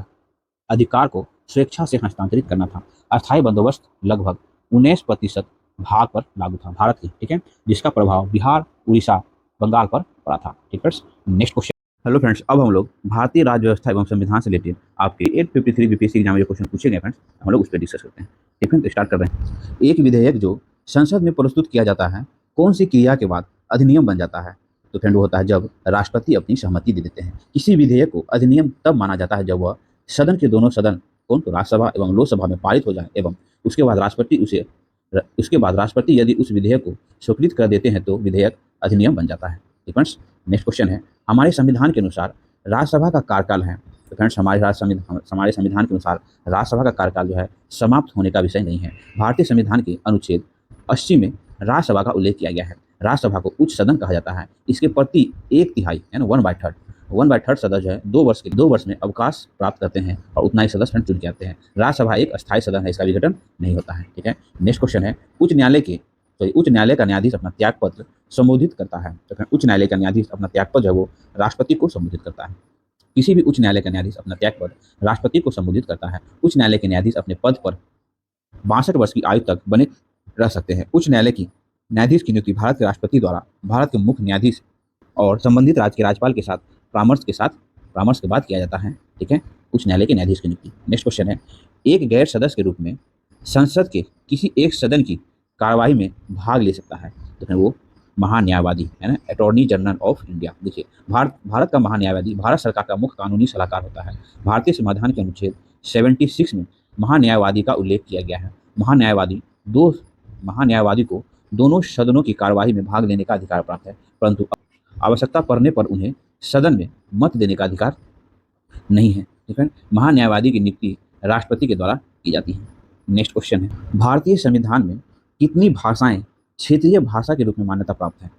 अधिकार को स्वेच्छा से हस्तांतरित करना था। अस्थायी बंदोबस्त लगभग 19% भाग पर लागू था भारत के। ठीक है, जिसका प्रभाव बिहार, उड़ीसा, बंगाल पर पड़ा था। ठीक है, नेक्स्ट क्वेश्चन। हेलो फ्रेंड्स, अब हम लोग भारतीय राज्य व्यवस्था एवं संविधान से रिलेटेड आपके 853 बीपीएससी एग्जाम में जो क्वेश्चन पूछे गए फ्रेंड्स, हम लोग उस पर डिस्कस करते हैं। ठीक है, तो स्टार्ट कर रहे हैं। एक विधेयक जो संसद में प्रस्तुत किया जाता है, कौन सी क्रिया के बाद अधिनियम बन जाता है, तो फ्रेंड वो होता है जब राष्ट्रपति अपनी सहमति दे देते हैं। किसी विधेयक को अधिनियम तब माना जाता है जब वह सदन के दोनों सदन, कौन, तो राज्यसभा एवं लोकसभा में पारित हो जाए एवं उसके बाद राष्ट्रपति यदि उस विधेयक को स्वीकृत कर देते हैं तो विधेयक अधिनियम बन जाता है। फ्रेंड्स, नेक्स्ट क्वेश्चन है, हमारे संविधान के अनुसार राज्यसभा का कार्यकाल है, तो फ्रेंड्स हमारे संविधान के अनुसार राज्यसभा का कार्यकाल जो है समाप्त होने का विषय नहीं है। भारतीय संविधान के अनुच्छेद 80 में राज्यसभा का उल्लेख किया गया है। राज्यसभा को उच्च सदन कहा जाता है। इसके प्रति 1/3 यानी 1/3 सदस्य जो है 2 वर्ष में अवकाश प्राप्त करते हैं और उतना ही सदस्य चुन के आते हैं। राज्यसभा एक अस्थायी सदन है, इसका विघटन नहीं होता है। ठीक है, नेक्स्ट क्वेश्चन है, उच्च न्यायालय का न्यायाधीश अपना त्यागपत्र संबोधित करता है, तो फिर उच्च न्यायालय का न्यायाधीश अपना त्यागपत्र जो है वो राष्ट्रपति को संबोधित करता है। किसी भी उच्च न्यायालय का न्यायाधीश अपना त्यागपत्र राष्ट्रपति को संबोधित करता है। उच्च न्यायालय के न्यायाधीश अपने पद पर 62 वर्ष की आयु तक बने रह सकते हैं। उच्च न्यायालय की न्यायाधीश की नियुक्ति भारत के राष्ट्रपति द्वारा भारत के मुख्य न्यायाधीश और संबंधित राज्य के राज्यपाल के साथ परामर्श के बाद किया जाता है। ठीक है, उच्च न्यायालय के न्यायाधीश की नियुक्ति। नेक्स्ट क्वेश्चन है, एक गैर सदस्य के रूप में संसद के किसी एक सदन की कार्यवाही में भाग ले सकता है, तो फिर वो महान्यायवादी है ना, अटॉर्नी जनरल ऑफ इंडिया। देखिए, भारत का महान्यायवादी भारत सरकार का मुख्य कानूनी सलाहकार होता है। भारतीय संविधान के अनुच्छेद 76 में महान्यायवादी का उल्लेख किया गया है। महान्यायवादी को दोनों सदनों की कार्यवाही में भाग लेने का अधिकार प्राप्त है, परंतु आवश्यकता पड़ने पर उन्हें सदन में मत देने का अधिकार नहीं है। ठीक है, महान्यायवादी की नियुक्ति राष्ट्रपति के द्वारा की जाती है। नेक्स्ट क्वेश्चन है, भारतीय संविधान में कितनी भाषाएं क्षेत्रीय भाषा के रूप में मान्यता प्राप्त है?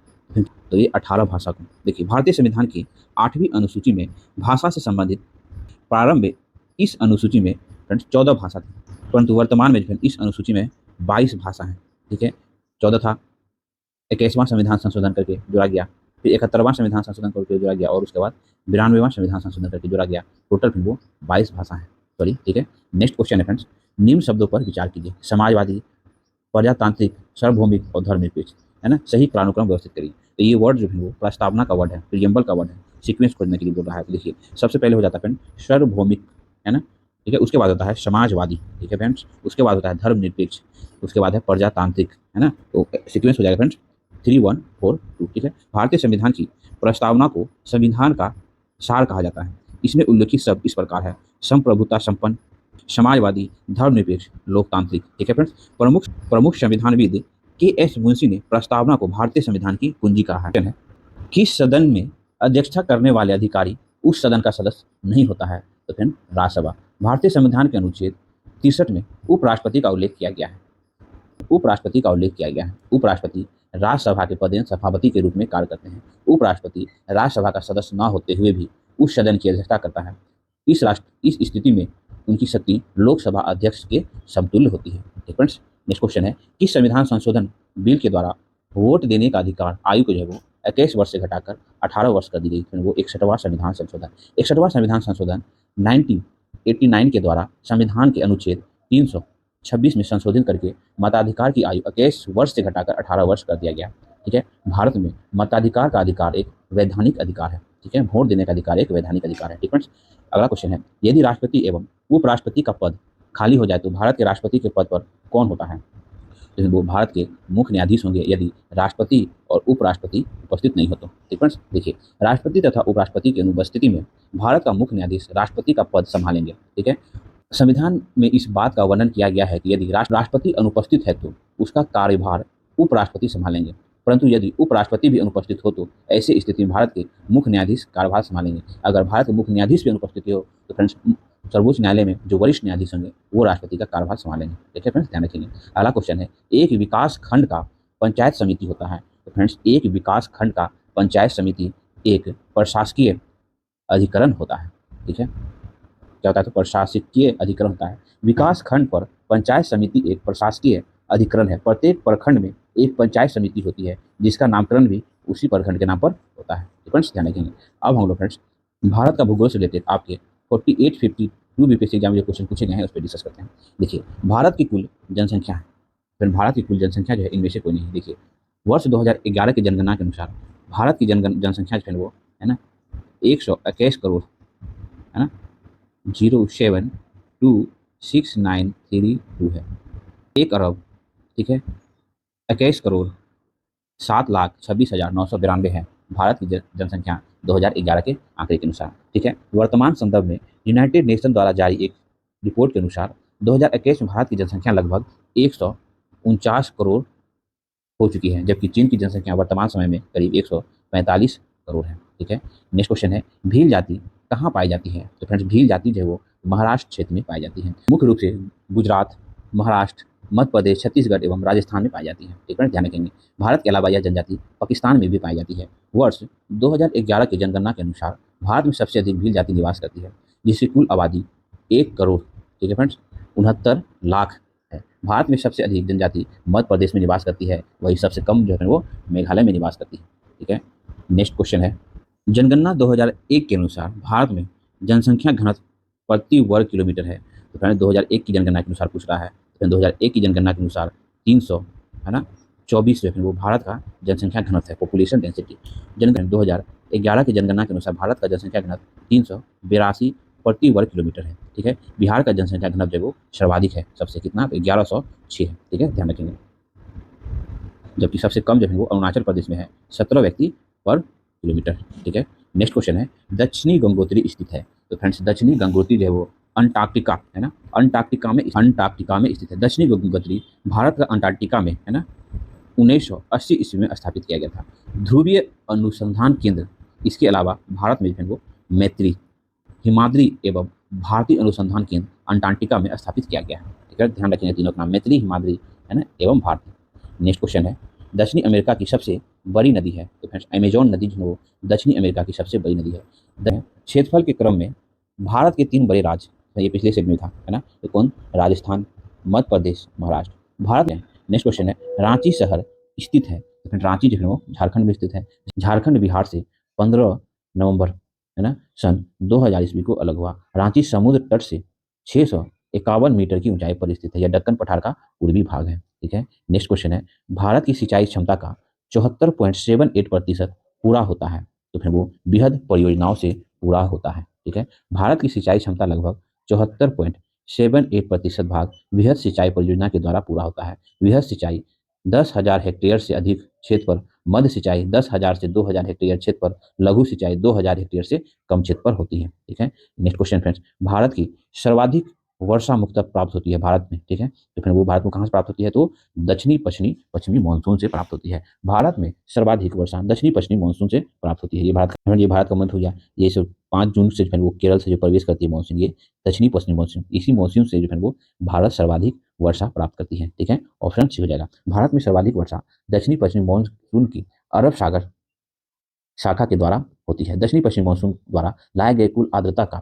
तो ये 18 भाषा को। देखिए, भारतीय संविधान की 8वीं अनुसूची में भाषा से संबंधित प्रारंभ में इस अनुसूची में 14 भाषा थी, परंतु वर्तमान में इस अनुसूची में 22 भाषा हैं। ठीक है, 14 था, 21वां संविधान संशोधन करके जोड़ा गया, फिर 71वां संविधान संशोधन करके जोड़ा गया और उसके बाद 92वां संविधान संशोधन करके जोड़ा गया। टोटल फिर वो 22 भाषा है। सॉरी, ठीक है। नेक्स्ट क्वेश्चन है फ्रेंड्स, निम्न शब्दों पर विचार कीजिए। समाजवादी, प्रजातांत्रिक, सार्वभौमिक और धर्मनिरपेक्ष, है ना, सही कालानुक्रम व्यवस्थित करिए। तो ये वर्ड जो है वो प्रस्तावना का वर्ड है, प्रियम्बल का वर्ड है, सीक्वेंस खोजने के लिए बोल रहा है। तो देखिए, सबसे पहले हो जाता है फ्रेंड सार्वभौमिक, है ना, ठीक है, उसके बाद होता है समाजवादी, ठीक है फ्रेंड्स, उसके बाद होता है धर्मनिरपेक्ष, उसके बाद है प्रजातांत्रिक, है ना। तो सीक्वेंस हो जाएगा फ्रेंड्स 3 1 4 2। ठीक है, भारतीय संविधान की प्रस्तावना को संविधान का सार कहा जाता है। इसमें उल्लेखित शब्द इस प्रकार है: संप्रभुता संपन्न, समाजवादी, धर्मनिरपेक्ष, लोकतांत्रिक। ठीक है फ्रेंड्स, प्रमुख संविधानविद के.एस. मुंशी ने प्रस्तावना को भारतीय संविधान की कुंजी कहा है। किस सदन में अध्यक्षता करने वाले अधिकारी उस सदन का सदस्य नहीं होता है? तो फिर राज्यसभा। भारतीय संविधान के अनुच्छेद 63 में उपराष्ट्रपति का उल्लेख किया गया है। उपराष्ट्रपति राज्यसभा के पदेन सभापति के रूप में कार्य करते हैं। उपराष्ट्रपति राज्यसभा का सदस्य न होते हुए भी उस सदन की अध्यक्षता करता है। इस स्थिति में उनकी शक्ति लोकसभा अध्यक्ष के समतुल्य होती है। फ्रेंड्स, नेक्स्ट क्वेश्चन है, किस संविधान संशोधन बिल के द्वारा वोट देने का अधिकार आयु को जो है वो 21 वर्ष से घटाकर 18 वर्ष कर दी गई? फिर वो 61वां संविधान संशोधन। 61वां संविधान संशोधन 1989 के द्वारा संविधान के अनुच्छेद 326 में संशोधित करके मताधिकार की आयु 21 वर्ष से घटाकर 18 वर्ष कर दिया गया। ठीक है, भारत में मताधिकार का अधिकार एक वैधानिक अधिकार है। ठीक है, वोट देने का अधिकार एक वैधानिक अधिकार है। ठीक है, अगला क्वेश्चन है, यदि राष्ट्रपति एवं उपराष्ट्रपति का पद खाली हो जाए तो भारत के राष्ट्रपति के पद पर कौन होता है? तो वो भारत के मुख्य न्यायाधीश होंगे यदि राष्ट्रपति और उपराष्ट्रपति उपस्थित नहीं हो तो। ठीक है, देखिए, राष्ट्रपति तथा उपराष्ट्रपति की अनुपस्थिति में भारत का मुख्य न्यायाधीश राष्ट्रपति का पद संभालेंगे। ठीक है, संविधान में इस बात का वर्णन किया गया है कि यदि राष्ट्रपति अनुपस्थित है तो उसका कार्यभार उपराष्ट्रपति संभालेंगे, परंतु यदि उपराष्ट्रपति भी अनुपस्थित हो तो ऐसी स्थिति में भारत के मुख्य न्यायाधीश कार्यभार संभालेंगे। अगर भारत के मुख्य न्यायाधीश भी अनुपस्थित हो तो फ्रेंड्स सर्वोच्च न्यायालय में जो वरिष्ठ न्यायाधीश होंगे वो राष्ट्रपति का कार्यभार संभालेंगे। ठीक है फ्रेंड्स, ध्यान रखेंगे। अगला क्वेश्चन है, एक विकास खंड का पंचायत समिति होता है? तो फ्रेंड्स, एक विकास खंड का पंचायत समिति एक प्रशासकीय अधिकरण होता है। ठीक है, क्या होता है? तो प्रशासकीय अधिकरण होता है। विकास खंड पर पंचायत समिति एक प्रशासकीय अधिकरण है। प्रत्येक प्रखंड में एक पंचायत समिति होती है जिसका नामकरण भी उसी प्रखंड के नाम पर होता है। फ्रेंड्स, ध्यान रखेंगे। अब हम लोग फ्रेंड्स भारत का भूगोल से रिलेटेड आपके 4852 बीपीएससी एग्जाम में जो क्वेश्चन पूछे गए हैं उस पर डिस्कस करते हैं। देखिए, भारत की कुल जनसंख्या है, फिर भारत की कुल जनसंख्या जो है इनमें से कोई नहीं है। देखिए, वर्ष 2011 की जनगणना के अनुसार भारत की जनसंख्या जो है वो है ना 121 करोड़, है ना, 0726932 है। 1 अरब, ठीक है, 21 करोड़ 7,26,992 है भारत की जनसंख्या 2011 के आंकड़े के अनुसार। ठीक है, वर्तमान संदर्भ में यूनाइटेड नेशन द्वारा जारी एक रिपोर्ट के अनुसार 2021 में भारत की जनसंख्या लगभग 149 करोड़ हो चुकी है, जबकि चीन की जनसंख्या वर्तमान समय में करीब 145 करोड़ है। ठीक है, नेक्स्ट क्वेश्चन है, भील जाति कहाँ पाई जाती है? तो फ्रेंड्स, भील जाति जो है वो महाराष्ट्र क्षेत्र में पाई जाती है। मुख्य रूप से गुजरात, महाराष्ट्र, मध्य प्रदेश, छत्तीसगढ़ एवं राजस्थान में पाई जाती है। ठीक है, ध्यान रखेंगे। भारत के अलावा यह जनजाति पाकिस्तान में भी पाई जाती है। वर्ष 2011 की जनगणना के अनुसार भारत में सबसे अधिक भील जाति निवास करती है, जिसकी कुल आबादी 1 करोड़, ठीक है फ्रेंड्स, 69 लाख है। भारत में सबसे अधिक जनजाति मध्य प्रदेश में निवास करती है, वही सबसे कम जो है वो मेघालय में निवास करती है। ठीक है, नेक्स्ट क्वेश्चन है, जनगणना 2001 के अनुसार भारत में जनसंख्या घनत्व प्रति वर्ग किलोमीटर है। तो फ्रेंड्स, 2001 की जनगणना के अनुसार पूछ रहा है। तो 2001 की जनगणना के अनुसार 300, है ना, 24 जो है वो भारत का जनसंख्या घनत्व है, पॉपुलेशन डेंसिटी। जनगणना 2011 की जनगणना के अनुसार भारत का जनसंख्या घनत्व 382 प्रति वर्ग किलोमीटर है। ठीक है, बिहार का जनसंख्या घनत्व जो है वो सर्वाधिक है, सबसे कितना 1106 है। ठीक है, ध्यान रखेंगे। जबकि सबसे कम जो है वो अरुणाचल प्रदेश में है, 17 व्यक्ति पर किलोमीटर। ठीक है, नेक्स्ट क्वेश्चन है, दक्षिणी गंगोत्री स्थित है। तो फ्रेंड्स दक्षिणी गंगोत्री जो है वो अंटार्कटिका है ना, अंटार्कटिका में स्थित है। दक्षिणी गंगोत्री भारत का अंटार्कटिका में है ना, 1980 ईस्वी में स्थापित किया गया था। ध्रुवीय अनुसंधान केंद्र, इसके अलावा भारत में जो है वो मैत्री, हिमाद्री एवं भारतीय अनुसंधान केंद्र अंटार्कटिका में स्थापित किया गया है। ठीक है, ध्यान रखेंगे तीनों का नाम, मैत्री, हिमाद्री है ना एवं भारती। नेक्स्ट क्वेश्चन है, दक्षिणी अमेरिका की सबसे बड़ी नदी है। तो फ्रेंड्स अमेजोन नदी जो है वो दक्षिणी अमेरिका की सबसे बड़ी नदी है। क्षेत्रफल के क्रम में भारत के 3 बड़े राज्य, ये पिछले सेट में था है ना, तो कौन, राजस्थान, मध्य प्रदेश, महाराष्ट्र भारत में। नेक्स्ट क्वेश्चन है, रांची शहर स्थित है। तो फ्रेंड रांची जो है वो झारखंड में स्थित है। झारखंड बिहार से 15 नवंबर है ना सन 2000 ईस्वी को अलग हुआ। रांची समुद्र तट से 651 मीटर की ऊंचाई पर स्थित है। यह दक्कन पठार का पूर्वी भाग है। ठीक है, नेक्स्ट क्वेश्चन है, भारत की सिंचाई क्षमता का 74.78% पूरा होता है। तो फिर वो बृहद परियोजनाओं से पूरा होता है। ठीक है, भारत की सिंचाई क्षमता लगभग 74.78% भाग बृहद सिंचाई परियोजना के द्वारा पूरा होता है। बृहद सिंचाई 10,000 हेक्टेयर से अधिक क्षेत्र पर, मध्य सिंचाई 10,000 से 2,000 हेक्टेयर क्षेत्र पर, लघु सिंचाई 2,000 हेक्टेयर से कम क्षेत्र पर होती है। ठीक है, नेक्स्ट क्वेश्चन फ्रेंड्स, भारत की सर्वाधिक वर्षा मुख्यतः प्राप्त होती है भारत में। ठीक है, तो फिर वो भारत में कहाँ से प्राप्त होती है, तो दक्षिणी पश्चिमी पश्चिमी मानसून से प्राप्त होती है। भारत में सर्वाधिक वर्षा दक्षिणी पश्चिमी मानसून से प्राप्त होती है। ये भारत का मंथ हो गया। ये सब 5 जून से जो है वो केरल से जो प्रवेश करती है मानसून, ये दक्षिणी पश्चिमी मानसून, इसी मानसून से जो है वो भारत सर्वाधिक वर्षा प्राप्त करती है। ठीक है, ऑप्शन सी हो जाएगा। भारत में सर्वाधिक वर्षा दक्षिणी पश्चिमी मानसून की अरब सागर शाखा के द्वारा होती है। दक्षिणी पश्चिमी मानसून द्वारा लाए गए कुल आर्द्रता का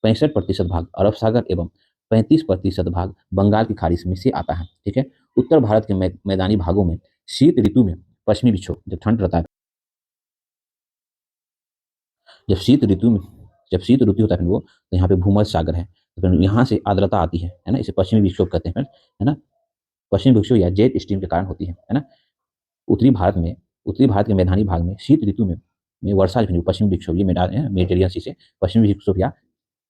65% भाग अरब सागर एवं 35% भाग बंगाल की खाड़ी में से आता है। ठीक है, उत्तर भारत के मैदानी भागों में शीत ऋतु में पश्चिमी विक्षोभ, जब ठंड रहता है, जब शीत ऋतु में जब शीत ऋतु होता है फिर वो, तो यहाँ पे भूमध्य सागर है, तो फिर यहाँ से आर्द्रता आती है ना, इसे पश्चिमी विक्षोभ कहते हैं है ना। पश्चिमी विक्षोभ या जेट स्ट्रीम के कारण होती है ना। उत्तरी भारत के मैदानी भाग में शीत ऋतु में वर्षा जो है पश्चिमी विक्षोभ, ये मेडिटेरियन सी से पश्चिमी विक्षोभ या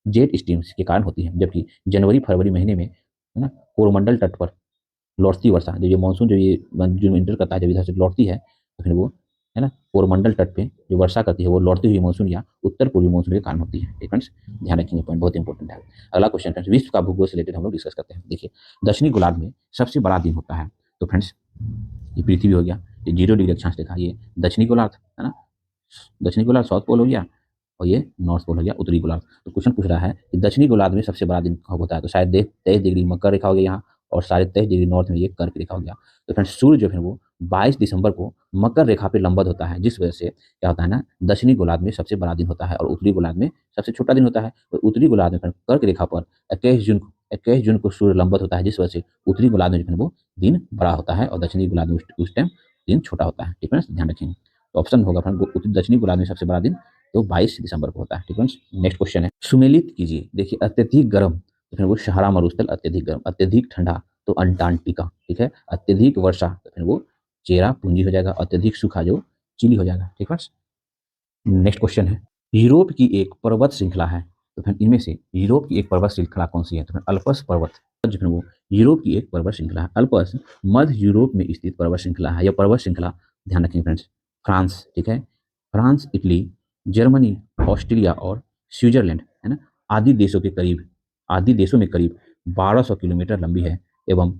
जेट स्ट्रीम्स के कारण होती है। जबकि जनवरी फरवरी महीने में है ना, कोरोमंडल तट पर लौटती वर्षा, जब ये मानसून जो ये जो इंटर करता है, जब इधर से लौटती है, तो फिर वो है ना कोरोमंडल तट पे जो वर्षा करती है वो लौटती हुई मानसून या उत्तर पूर्वी मानसून के कारण होती है। फ्रेंड्स ध्यान रखेंगे, पॉइंट बहुत इंपॉर्टेंट है। अगला क्वेश्चन फ्रेंड्स, विश्व का भूगोल से रिलेटेड हम लोग डिस्कस करते हैं। देखिए, दक्षिणी गोलार्ध में सबसे बड़ा दिन होता है। तो फ्रेंड्स ये पृथ्वी हो गया, ये 0 डिग्री अक्षांश रेखा, ये दक्षिणी गोलार्ध है ना, दक्षिणी गोलार्ध साउथ पोल हो गया, और ये नॉर्थ पोल हो गया उत्तरी गोलार्ध। तो क्वेश्चन पूछ रहा है कि दक्षिणी गोलार्ध में सबसे बड़ा दिन कब होता है, तो शायद 23 डिग्री मकर रेखा हो गया यहाँ, और 23.5 डिग्री नॉर्थ में ये कर्क रेखा हो गया। तो फ्रेंड्स सूर्य जो है वो 22 दिसंबर को मकर रेखा पे लंबद होता है, जिस वजह से क्या होता है ना, दक्षिणी गोलार्ध में सबसे बड़ा दिन होता है और उत्तरी गोलार्ध में सबसे छोटा दिन होता है। और उत्तरी गोलार्ध में कर्क रेखा पर 21 जून को सूर्य लंबद होता है, जिस वजह से उत्तरी गोलार्ध में जो है वो दिन बड़ा होता है और दक्षिणी गोलार्ध में उस टाइम दिन छोटा होता है। ठीक है, ध्यान रखेंगे। तो ऑप्शन होगा फ्रेंड दक्षिणी गोलार्ध में सबसे बड़ा दिन तो 22 दिसंबर को होता है। ठीक है, नेक्स्ट क्वेश्चन है, सुमेलित कीजिए। देखिए, अत्यधिक गर्म तो फिर वो सहारा मरुस्थल अत्यधिक गर्म, अत्यधिक ठंडा तो अंटार्कटिका। ठीक है, अत्यधिक वर्षा तो फिर वो चेरा पूंजी हो जाएगा, अत्यधिक सूखा जो चिली हो जाएगा। ठीक है, नेक्स्ट क्वेश्चन है, यूरोप की एक पर्वत श्रृंखला है। तो फिर इनमें से यूरोप की एक पर्वत श्रृंखला कौन सी है, तो फिर अल्पस पर्वत जो है वो यूरोप की एक पर्वत श्रृंखला है। अल्पस मध्य यूरोप में स्थित पर्वत श्रृंखला है। यह पर्वत श्रृंखला, ध्यान रखेंगे फ्रेंड्स, फ्रांस, ठीक है, फ्रांस, इटली, जर्मनी, ऑस्ट्रिया और स्विट्जरलैंड है ना, आदि देशों में करीब 1200 किलोमीटर लंबी है एवं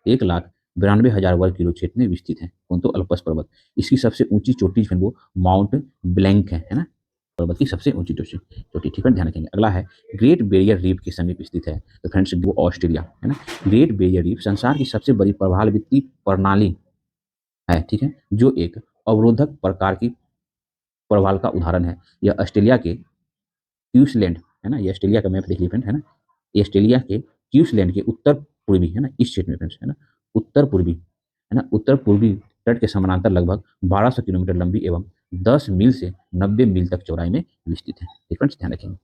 1,92,000 वर्ग किलो क्षेत्र में विस्तृत है। कौन, तो अल्पस पर्वत। इसकी सबसे ऊंची चोटी जो है वो माउंट ब्लैंक है ना, पर्वत की सबसे ऊंची चोटी। ठीक है, ध्यान रखेंगे। अगला है, ग्रेट बैरियर रीफ के समीप स्थित है। तो फ्रेंड्स वो ऑस्ट्रेलिया है ना। ग्रेट बैरियर रीफ संसार की सबसे बड़ी प्रवाल वित्तीय प्रणाली है। ठीक है, जो एक अवरोधक प्रकार की प्रवाल का उदाहरण है। यह ऑस्ट्रेलिया के क्वींसलैंड है ना, ये ऑस्ट्रेलिया का मैप देख लीजिए फ्रेंड है ना, ये ऑस्ट्रेलिया के क्वींसलैंड के उत्तर पूर्वी है ना, इस क्षेत्र में फ्रेंड्स है ना, उत्तर पूर्वी है ना, उत्तर पूर्वी तट के समानांतर लगभग 1200 किलोमीटर लंबी एवं 10 मील से 90 मील तक चौड़ाई में विस्तृत है। ठीक फ्रेंड्स, ध्यान रखेंगे।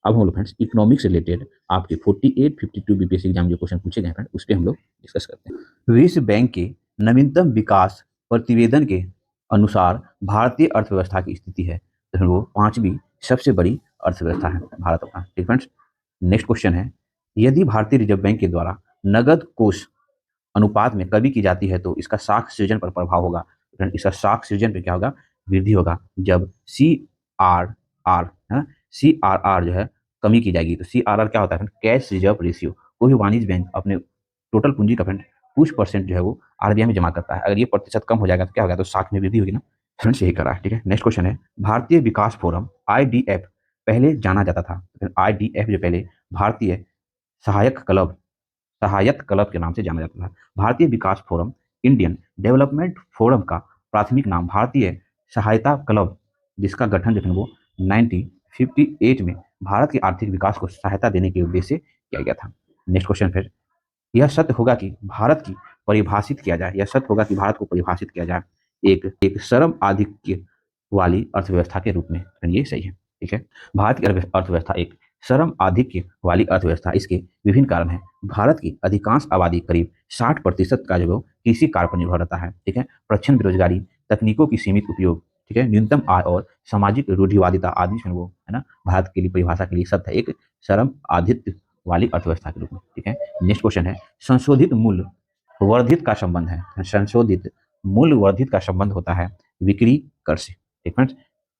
अब हम लोग फ्रेंड्स इकोनॉमिक्स से रिलेटेड आपके 48 52 बीपीएससी एग्जाम जो क्वेश्चन पूछे गए फ्रेंड, उस पर हम लोग डिस्कस करते हैं। विश्व बैंक के नवीनतम विकास प्रतिवेदन के अनुसार भारतीय अर्थव्यवस्था की स्थिति है, तो फिर वो पांचवी सबसे बड़ी अर्थव्यवस्था है भारत का। ठीक फ्रेंड्स, नेक्स्ट क्वेश्चन है, यदि भारतीय रिजर्व बैंक के द्वारा नगद कोष अनुपात में कमी की जाती है तो इसका साख सृजन पर प्रभाव होगा। फ्रेंड, इसका साख सृजन पे क्या होगा, वृद्धि होगा। जब CRR है, CRR जो है कमी की जाएगी, तो CRR क्या होता है, कैश रिजर्व रेशियो। कोई भी वाणिज्य बैंक अपने टोटल पूंजी का फ्रेंड कुछ परसेंट जो है वो RBI में जमा करता है, अगर ये प्रतिशत कम हो जाएगा तो क्या होगा, तो साख में वृद्धि होगी ना। फ्रेंड्स यही करा है। ठीक है, नेक्स्ट क्वेश्चन है, भारतीय विकास फोरम IDF पहले जाना जाता था, IDF जो पहले भारतीय सहायक क्लब सहायत क्लब के नाम से जाना जाता था। भारतीय विकास फोरम इंडियन डेवलपमेंट फोरम का प्राथमिक नाम भारतीय सहायता क्लब, जिसका गठन जो है वो 1958 में भारत के आर्थिक विकास को सहायता देने के उद्देश्य से किया गया था। नेक्स्ट क्वेश्चन फिर, यह सत्य होगा कि भारत की परिभाषित किया जाए, यह सत्य होगा कि भारत को परिभाषित किया जाए एक एक श्रम आधिक्य वाली अर्थव्यवस्था के रूप में। ये सही है। ठीक है, भारत की अर्थव्यवस्था एक श्रम आधिक्य वाली अर्थव्यवस्था, इसके विभिन्न कारण हैं। भारत की अधिकांश आबादी करीब 60% का जो कृषि कार्य पर निर्भर रहता है। ठीक है, प्रचंड बेरोजगारी, तकनीकों की सीमित उपयोग, ठीक है, न्यूनतम आय और सामाजिक रूढ़िवादिता आदि है वो, है ना, भारत के लिए परिभाषा के लिए शब्द है एक श्रम आधिक्य वाली अर्थव्यवस्था के रूप में। ठीक है, नेक्स्ट क्वेश्चन है, संशोधित मूल्य वर्धित का संबंध है, संशोधित मूल्य वर्धित का संबंध होता है बिक्री कर से। ठीक है,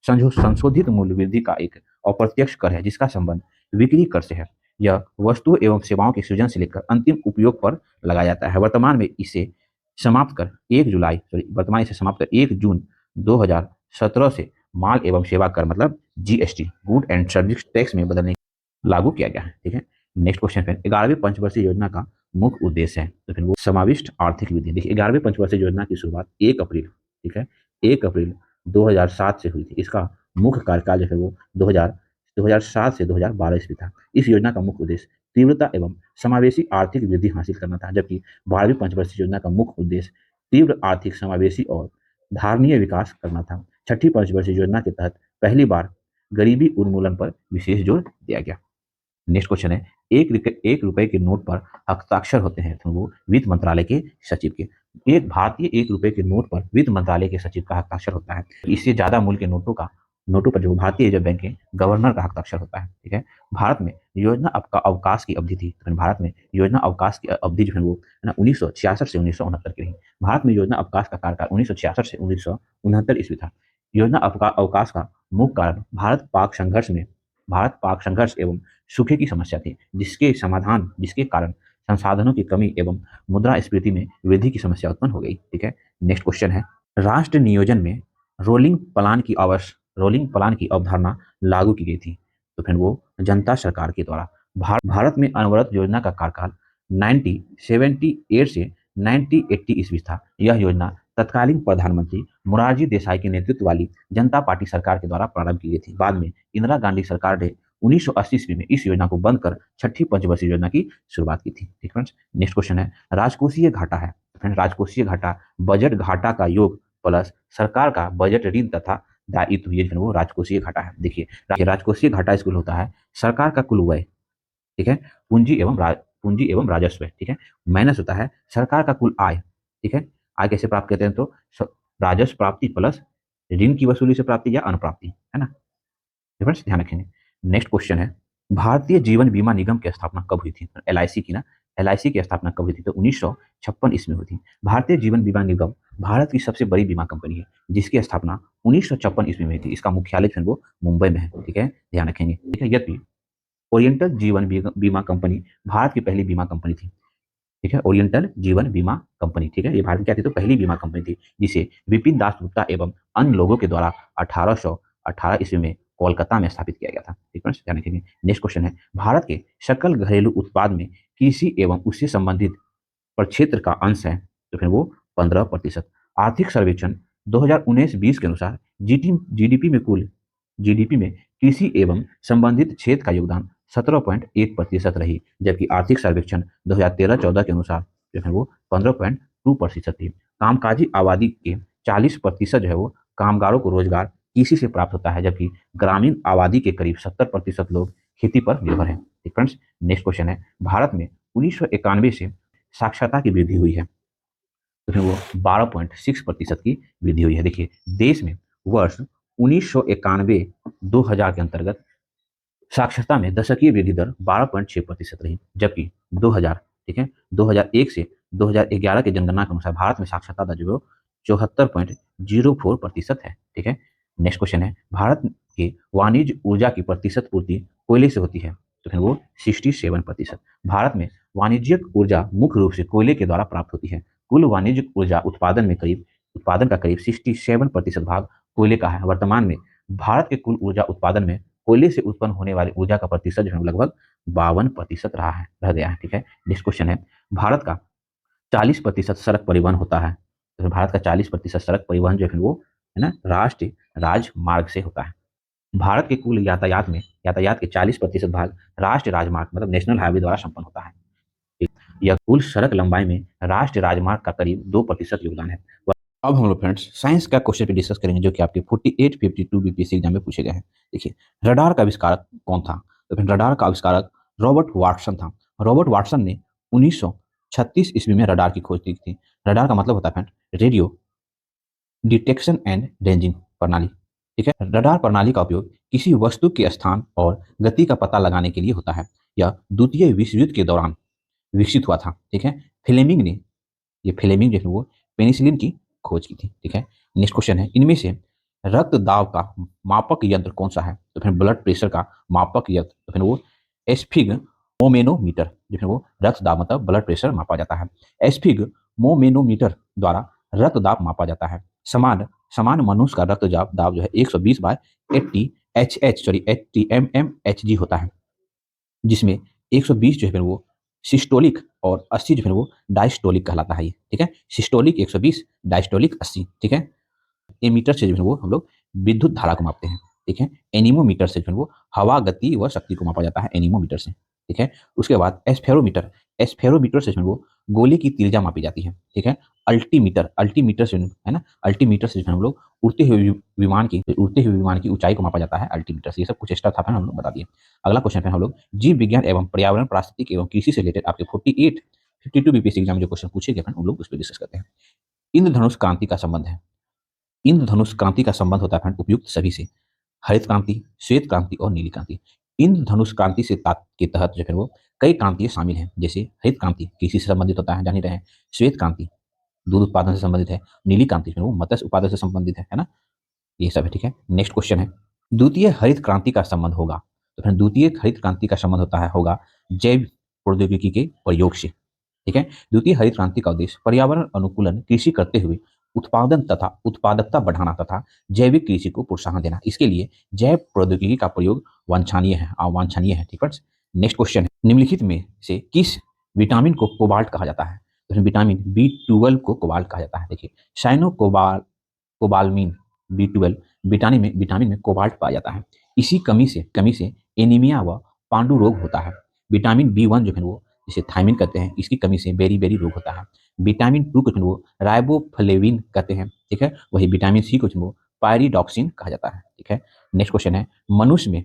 संशोधित मूल्य वृद्धि का एक अप्रत्यक्ष कर है जिसका संबंध बिक्री कर से है। यह वस्तुओं एवं सेवाओं के सृजन से लेकर अंतिम उपयोग पर लगाया जाता है। वर्तमान में इसे समाप्त कर 1 जून 2017 से माल एवं सेवा कर मतलब GST, good and service tax में बदलने लागू किया गया है। ठीक है, नेक्स्ट क्वेश्चन फिर, 11वीं पंचवर्षीय योजना का मुख्य उद्देश्य है, तो फिर वो समाविष्ट आर्थिक वृद्धि। देखिए, 11वीं पंचवर्षीय योजना की शुरुआत 1 अप्रैल, ठीक है, 1 अप्रैल 2007 से हुई थी। इसका मुख्य कार्यकाल जो है वो 2007 से 2012 ईस्वी था। इस योजना का मुख्य उद्देश्य तीव्रता एवं समावेशी आर्थिक वृद्धि हासिल करना था, जबकि 12वीं पंचवर्षीय योजना का मुख्य उद्देश्य तीव्र आर्थिक समावेशी और धारणीय विकास करना था। छठी पंचवर्षीय योजना के तहत पहली बार गरीबी उन्मूलन पर विशेष जोर दिया गया। नेक्स्ट क्वेश्चन है, 1 रुपए के नोट पर हस्ताक्षर होते हैं, तो वो वित्त मंत्रालय के सचिव के। एक भारतीय 1 रुपए के नोट पर वित्त मंत्रालय के सचिव का हस्ताक्षर होता है। इससे ज्यादा मूल्य के नोटों पर जो भारतीय रिजर्व बैंक के गवर्नर का हस्ताक्षर होता है। ठीक है, भारत में योजना अवकाश की अवधि थी, तो भारत में योजना अवकाश की अवधि जो है वो 1966 से 1969 की रही। भारत में योजना अवकाश का कार्यकाल 1966 से 1969 ईस्वी था। योजना अवकाश का मुख्य कारण भारत पाक संघर्ष एवं सूखे की समस्या थी, जिसके कारण संसाधनों की कमी एवं मुद्रास्फीति में वृद्धि की समस्या उत्पन्न हो गई। ठीक है, नेक्स्ट क्वेश्चन है, राष्ट्र नियोजन में रोलिंग प्लान की अवधारणा लागू की गई थी, तो फिर वो जनता सरकार के द्वारा। भारत में अनवरत योजना का कार्यकाल 1978 से 1980 ईस्वी था। यह योजना तत्कालीन प्रधानमंत्री मोरारजी देसाई के नेतृत्व वाली जनता पार्टी सरकार के द्वारा प्रारंभ की गई थी। बाद में इंदिरा गांधी सरकार ने 1980 ईस्वी में इस योजना को बंद कर छठी पंचवर्षीय योजना की शुरुआत की थी। ठीक फ्रेंड्स, नेक्स्ट क्वेश्चन है, राजकोषीय घाटा है। फ्रेंड, राजकोषीय घाटा बजट घाटा का योग प्लस सरकार का बजट ऋण तथा दायित्व, ये जो वो राजकोषीय घाटा है। देखिए, राजकोषीय घाटा इसको होता है सरकार का कुल व्यय, ठीक है, पूंजी एवं राजस्व, ठीक है, माइनस होता है सरकार का कुल आय। ठीक है, आय कैसे प्राप्त करते हैं, तो राजस्व प्राप्ति प्लस ऋण की वसूली से प्राप्ति या अनुप्राप्ति, है ना। डिफरेंस ध्यान रखेंगे। नेक्स्ट क्वेश्चन है, भारतीय जीवन बीमा निगम की स्थापना कब हुई थी, LIC की ना, LIC की स्थापना कब हुई थी, तो 1956 ईस्वी में हुई थी। भारतीय जीवन बीमा निगम भारत की सबसे बड़ी बीमा कंपनी है, जिसकी स्थापना 1956 ईस्वी में हुई थी। इसका मुख्यालय जो है वो मुंबई में है। ठीक है, ध्यान रखेंगे। ठीक है, यद्यपि ओरिएंटल जीवन बीमा कंपनी भारत की पहली बीमा कंपनी थी। ठीक है, ओरिएंटल जीवन बीमा कंपनी, ठीक है, ये भारत की क्या थी, तो पहली बीमा कंपनी थी, जिसे विपिन दास गुप्ता एवं अन्य लोगों के द्वारा 1818 ईस्वी में कोलकाता में स्थापित किया गया था। ठीक है, ध्यान रखेंगे। नेक्स्ट क्वेश्चन है, भारत के सकल घरेलू उत्पाद में कृषि एवं उससे संबंधित प्रक्षेत्र का अंश है, तो फिर वो 15%। आर्थिक सर्वेक्षण 2019-20 के अनुसार जीडीपी में कृषि एवं संबंधित क्षेत्र का योगदान 17.1% रही, जबकि आर्थिक सर्वेक्षण 2013-14 के अनुसार जो है वो 15.2% थी। कामकाजी आबादी के 40% जो है वो कामगारों को रोजगार कृषि से प्राप्त होता है, जबकि ग्रामीण आबादी के करीब 70% लोग खेती पर निर्भर हैं। फ्रेंड्स, नेक्स्ट क्वेश्चन है, भारत में 1991 से साक्षरता की वृद्धि हुई है। तो फिर वो 12.6% की वृद्धि हुई है। देखिए, देश में वर्ष 1991-2000 के अंतर्गत साक्षरता में दशकीय वृद्धि दर 12.6% रही, जबकि 2000, ठीक है, 2001 से 2011 की जनगणना के अनुसार भारत में साक्षरता दर जो 74.04% है। ठीक है। नेक्स्ट क्वेश्चन है, भारत के वाणिज्य ऊर्जा की प्रतिशत पूर्ति कोयले से होती है, तो फिर वो 67%। भारत में वाणिज्यिक ऊर्जा मुख्य रूप से कोयले के द्वारा प्राप्त होती है। कुल वाणिज्यिक ऊर्जा उत्पादन का करीब 67% भाग कोयले का है। वर्तमान में भारत के कुल ऊर्जा उत्पादन में कोयले से उत्पन्न होने वाली ऊर्जा का प्रतिशत जो है लगभग 52% रह गया है। ठीक है। नेक्स्ट क्वेश्चन है, भारत का 40% सड़क परिवहन होता है, तो भारत का 40% सड़क परिवहन जो है वो है ना राष्ट्रीय राजमार्ग से होता है। भारत के कुल यातायात के 40% भाग राष्ट्रीय राजमार्ग मतलब नेशनल हाईवे द्वारा संपन्न होता है। यह कुल सड़क लंबाई में राष्ट्रीय राजमार्ग का करीब 2% योगदान है। अब हम लोग फ्रेंड्स साइंस का क्वेश्चन पे डिस्कस करेंगे जो कि आपके 48 52 बीपीएससी एग्जाम में पूछे गए हैं। देखिए, रडार का आविष्कारक कौन था? तो फिर रडार का आविष्कारक रॉबर्ट वाटसन था। रॉबर्ट वाटसन ने 1936 ईस्वी में रडार की खोज की थी। रडार का मतलब होता है friend radio detection and ranging प्रणाली। ठीक है। रडार प्रणाली का उपयोग किसी वस्तु के स्थान और गति का पता लगाने के लिए होता है। यह द्वितीय विश्व युद्ध के दौरान विकसित हुआ था। ठीक है। फ्लेमिंग जो है वो पेनिसिलिन की खोज की थी। ठीक है। नेक्स्ट क्वेश्चन है, इनमें से रक्त दाब का मापक यंत्र कौन सा है? तो फिर ब्लड प्रेशर का मापक यंत्र तो फिर वो एस्फिग मोमेनोमीटर, जो फिर वो रक्त दाब मतलब ब्लड प्रेशर मापा जाता है। एस्फिग मोमेनोमीटर द्वारा रक्त दाब मापा जाता है। समान समान मनुष्य का रक्त दाब जो है 120/80 80 mmHg होता है, जिसमें 120 जो है फिर वो सिस्टोलिक और 80 जो है वो डायस्टोलिक कहलाता है ये। ठीक है। Systolic 120, diastolic 80। ठीक है। एमीटर से जो है वो हम लोग विद्युत धारा को मापते हैं। ठीक है। एनीमोमीटर से जो है वो हवा गति व शक्ति को मापा जाता है एनीमोमीटर से। ठीक है। उसके बाद एस्फेरोमीटर, एस्फेरोमीटर से जो है वो गोले की त्रिज्या मापी जाती है। ठीक है। अल्टीमीटर, अल्टीमीटर से है ना, अल्टीमीटर से जो है हम लोग उड़ते हुए विमान की ऊंचाई को मापा जाता है अल्टीमीटर से। ये सब कुछ एक्स्ट्रा था हम लोग बता दिए। अगला क्वेश्चन है हम लोग जीव विज्ञान एवं पर्यावरण पारिस्थितिकी एवं कृषि से रिलेटेड आपके 48 52 बीपीएससी एग्जाम जो क्वेश्चन पूछे गए हम लोग उस पर डिस्कस करते हैं। इंद्रधनुष क्रांति का संबंध है। इंद्रधनुष क्रांति का संबंध होता है उपयुक्त सभी से, हरित क्रांति, श्वेत क्रांति और नीली क्रांति। इंद्रधनुष क्रांति के तहत जो है वो कई क्रांतियां शामिल हैं, जैसे हरित क्रांति कृषि से संबंधित होता है, जान ही रहे हैं। श्वेत क्रांति दूध उत्पादन से संबंधित है। नीली क्रांति जो है वो मत्स्य उत्पादन से संबंधित है ना। ये सब है। ठीक है। नेक्स्ट क्वेश्चन है, द्वितीय हरित क्रांति का संबंध होगा, तो फिर द्वितीय हरित क्रांति का संबंध होगा जैव प्रौद्योगिकी के प्रयोग से। ठीक है। द्वितीय हरित क्रांति का उद्देश्य पर्यावरण अनुकूलन कृषि करते हुए उत्पादन तथा उत्पादकता बढ़ाना तथा जैविक कृषि को प्रोत्साहन देना। इसके लिए जैव प्रौद्योगिकी का प्रयोग अवांछनीय है। ठीक है। नेक्स्ट क्वेश्चन है, निम्नलिखित में से किस विटामिन को कोबाल्ट कहा जाता है? तो विटामिन B12 को कोबाल्ट कहा जाता है। देखिए, साइनो कोबालमिन B12 विटामिन में कोबाल्ट पाया जाता है। इसी कमी से एनीमिया व पांडु रोग होता है। विटामिन B1 जो है वो जिसे थायमिन कहते हैं, इसकी कमी से बेरी बेरी रोग होता है। विटामिन 2 को वो राइबोफ्लेविन कहते हैं। ठीक है। वही विटामिन सी को वो पायरिडॉक्सिन कहा जाता है। ठीक है। नेक्स्ट क्वेश्चन है, मनुष्य में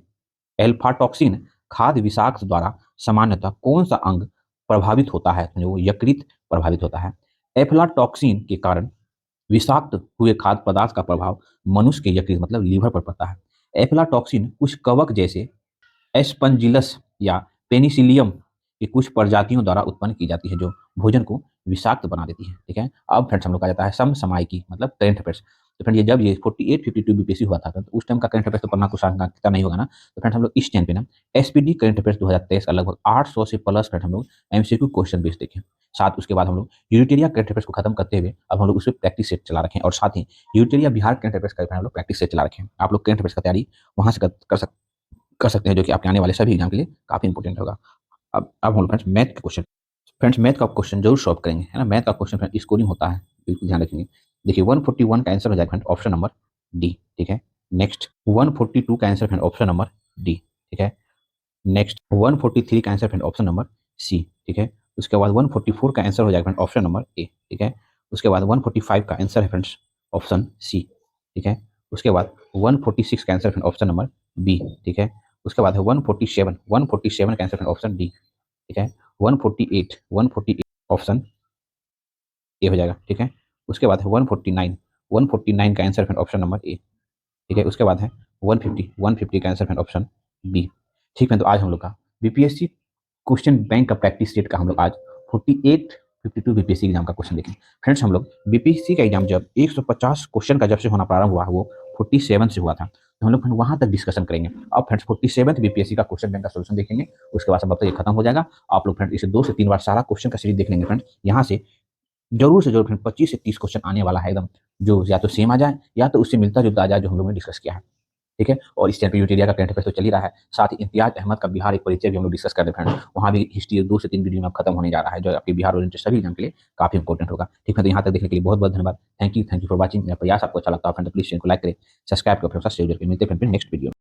एल्फाटॉक्सिन खाद्य विषाक्त द्वारा सामान्यतः कौन सा अंग प्रभावित होता है? तो वो यकृत प्रभावित होता है। एफ्लाटॉक्सिन के कारण विषाक्त हुए खाद्य पदार्थ का प्रभाव मनुष्य के यकृत मतलब लीवर पर पड़ता है। एफ्लाटॉक्सिन कुछ कवक जैसे एस्पंजिलस या पेनिसिलियम की कुछ प्रजातियों द्वारा उत्पन्न की जाती है, जो भोजन को विषाक्त बना देती है। ठीक है। अब फ्रेंड्स हम लोग कहा जाता है समसामयिकी मतलब करंट अफेयर्स। तो फ्रेंड ये 48 52 बीपीएससी हुआ था, तो उस टाइम का करंट अफेयर्स तो पढ़ना कुछ कितना नहीं होगा ना। तो फ्रेंड्स हम लोग इस टाइम पे ना एसपीडी करंट अफेयर्स 2023 का लगभग 800 से प्लस फ्रेंड हम लोग एमसीक्यू क्वेश्चन बेस देखें। साथ उसके बाद हम लोग यूनिटेरिया करंट अफेयर्स को खत्म करते हुए अब हम लोग उस पर प्रैक्टिस सेट चला रखें, और साथ ही यूनिटेरिया बिहार करंट अफेयर्स का हम लोग प्रैक्टिस सेट चला रखें। आप लोग करंट अफेयर्स का तैयारी वहां से कर सकते हैं, जो कि आपके आने वाले सभी एग्जाम के लिए काफी इंपॉर्टेंट होगा। अब हम फ्रेंड्स मैथ के क्वेश्चन, फ्रेंड्स मैथ का क्वेश्चन जरूर सॉल्व करेंगे, है ना। मैथ का क्वेश्चन फ्रेंड स्कोरिंग होता है, बिल्कुल ध्यान रखेंगे। देखिए 141 का आंसर हो जाएगा फ्रेंड ऑप्शन नंबर डी। ठीक है। नेक्स्ट 142 का answer friend option number D. ठीक है। नेक्स्ट 143 का answer friend option number C. ठीक है। उसके बाद 144 का आंसर हो जाएगा फ्रेंड ऑप्शन नंबर ए। ठीक है। उसके बाद 145 का आंसर है फ्रेंड्स ऑप्शन सी। ठीक है। उसके बाद 146 का answer friend option number B. ठीक है। उसके बाद है 147 का आंसर फ्रेंड ऑप्शन डी। ठीक है। 148 ऑप्शन ए हो जाएगा, ठीक है। उसके बाद है 149, 149 का answer friend option number A, ठीक है। उसके बाद है 150, 150 का आंसर फ्रेंड ऑप्शन बी, ठीक है। तो आज हम लोग का बीपीएससी क्वेश्चन बैंक का प्रैक्टिस सेट का हम लोग आज 48 52 बीपीएससी एग्जाम का क्वेश्चन देखें। फ्रेंड्स हम लोग बीपीएससी का एग्जाम जब 150 क्वेश्चन का जब से होना प्रारंभ हुआ वो 47 से हुआ था, तो हम लोग फिर वहां तक डिस्कशन करेंगे। अब फ्रेंड्स 47 बीपीएससी का क्वेश्चन बैंक का सोल्यूशन देखेंगे, उसके बाद सब तक ये खत्म हो जाएगा। आप लोग फ्रेंड इसे 2 से 3 बार सारा क्वेश्चन का सीरीज देख लेंगे फ्रेंड्स। यहाँ से जरूर से जरूर फ्रेंड 25 से 30 क्वेश्चन आने वाला है एकदम, जो या तो सेम आ जाए या तो उससे मिलता जुलता आ जाए जो हम लोग ने डिस्कस किया है, ठीक है। और इस चैनल पे यूटेरिया का करंट अफेयर तो चल ही रहा है, साथ ही इम्तियाज अहमद का बिहार एक परिचय भी हम लोग डिस्कस कर रहे हैं फ्रेंड। वहाँ भी हिस्ट्री 2 से 3 वीडियो में अब खत्म होने जा रहा है, जो आपके बिहार ओरिएंटेड सभी एग्जाम के लिए काफी इंपॉर्टेंट होगा, ठीक है। तो यहाँ तक देखने के लिए बहुत बहुत धन्यवाद। Thank you for watching. मेरा प्रयास आपको अच्छा लगता है फ्रेंड, प्लीज चैनल को लाइक करें, सब्सक्राइब करें, शेयर करें। मिलते हैं फ्रेंड नेक्स्ट वीडियो।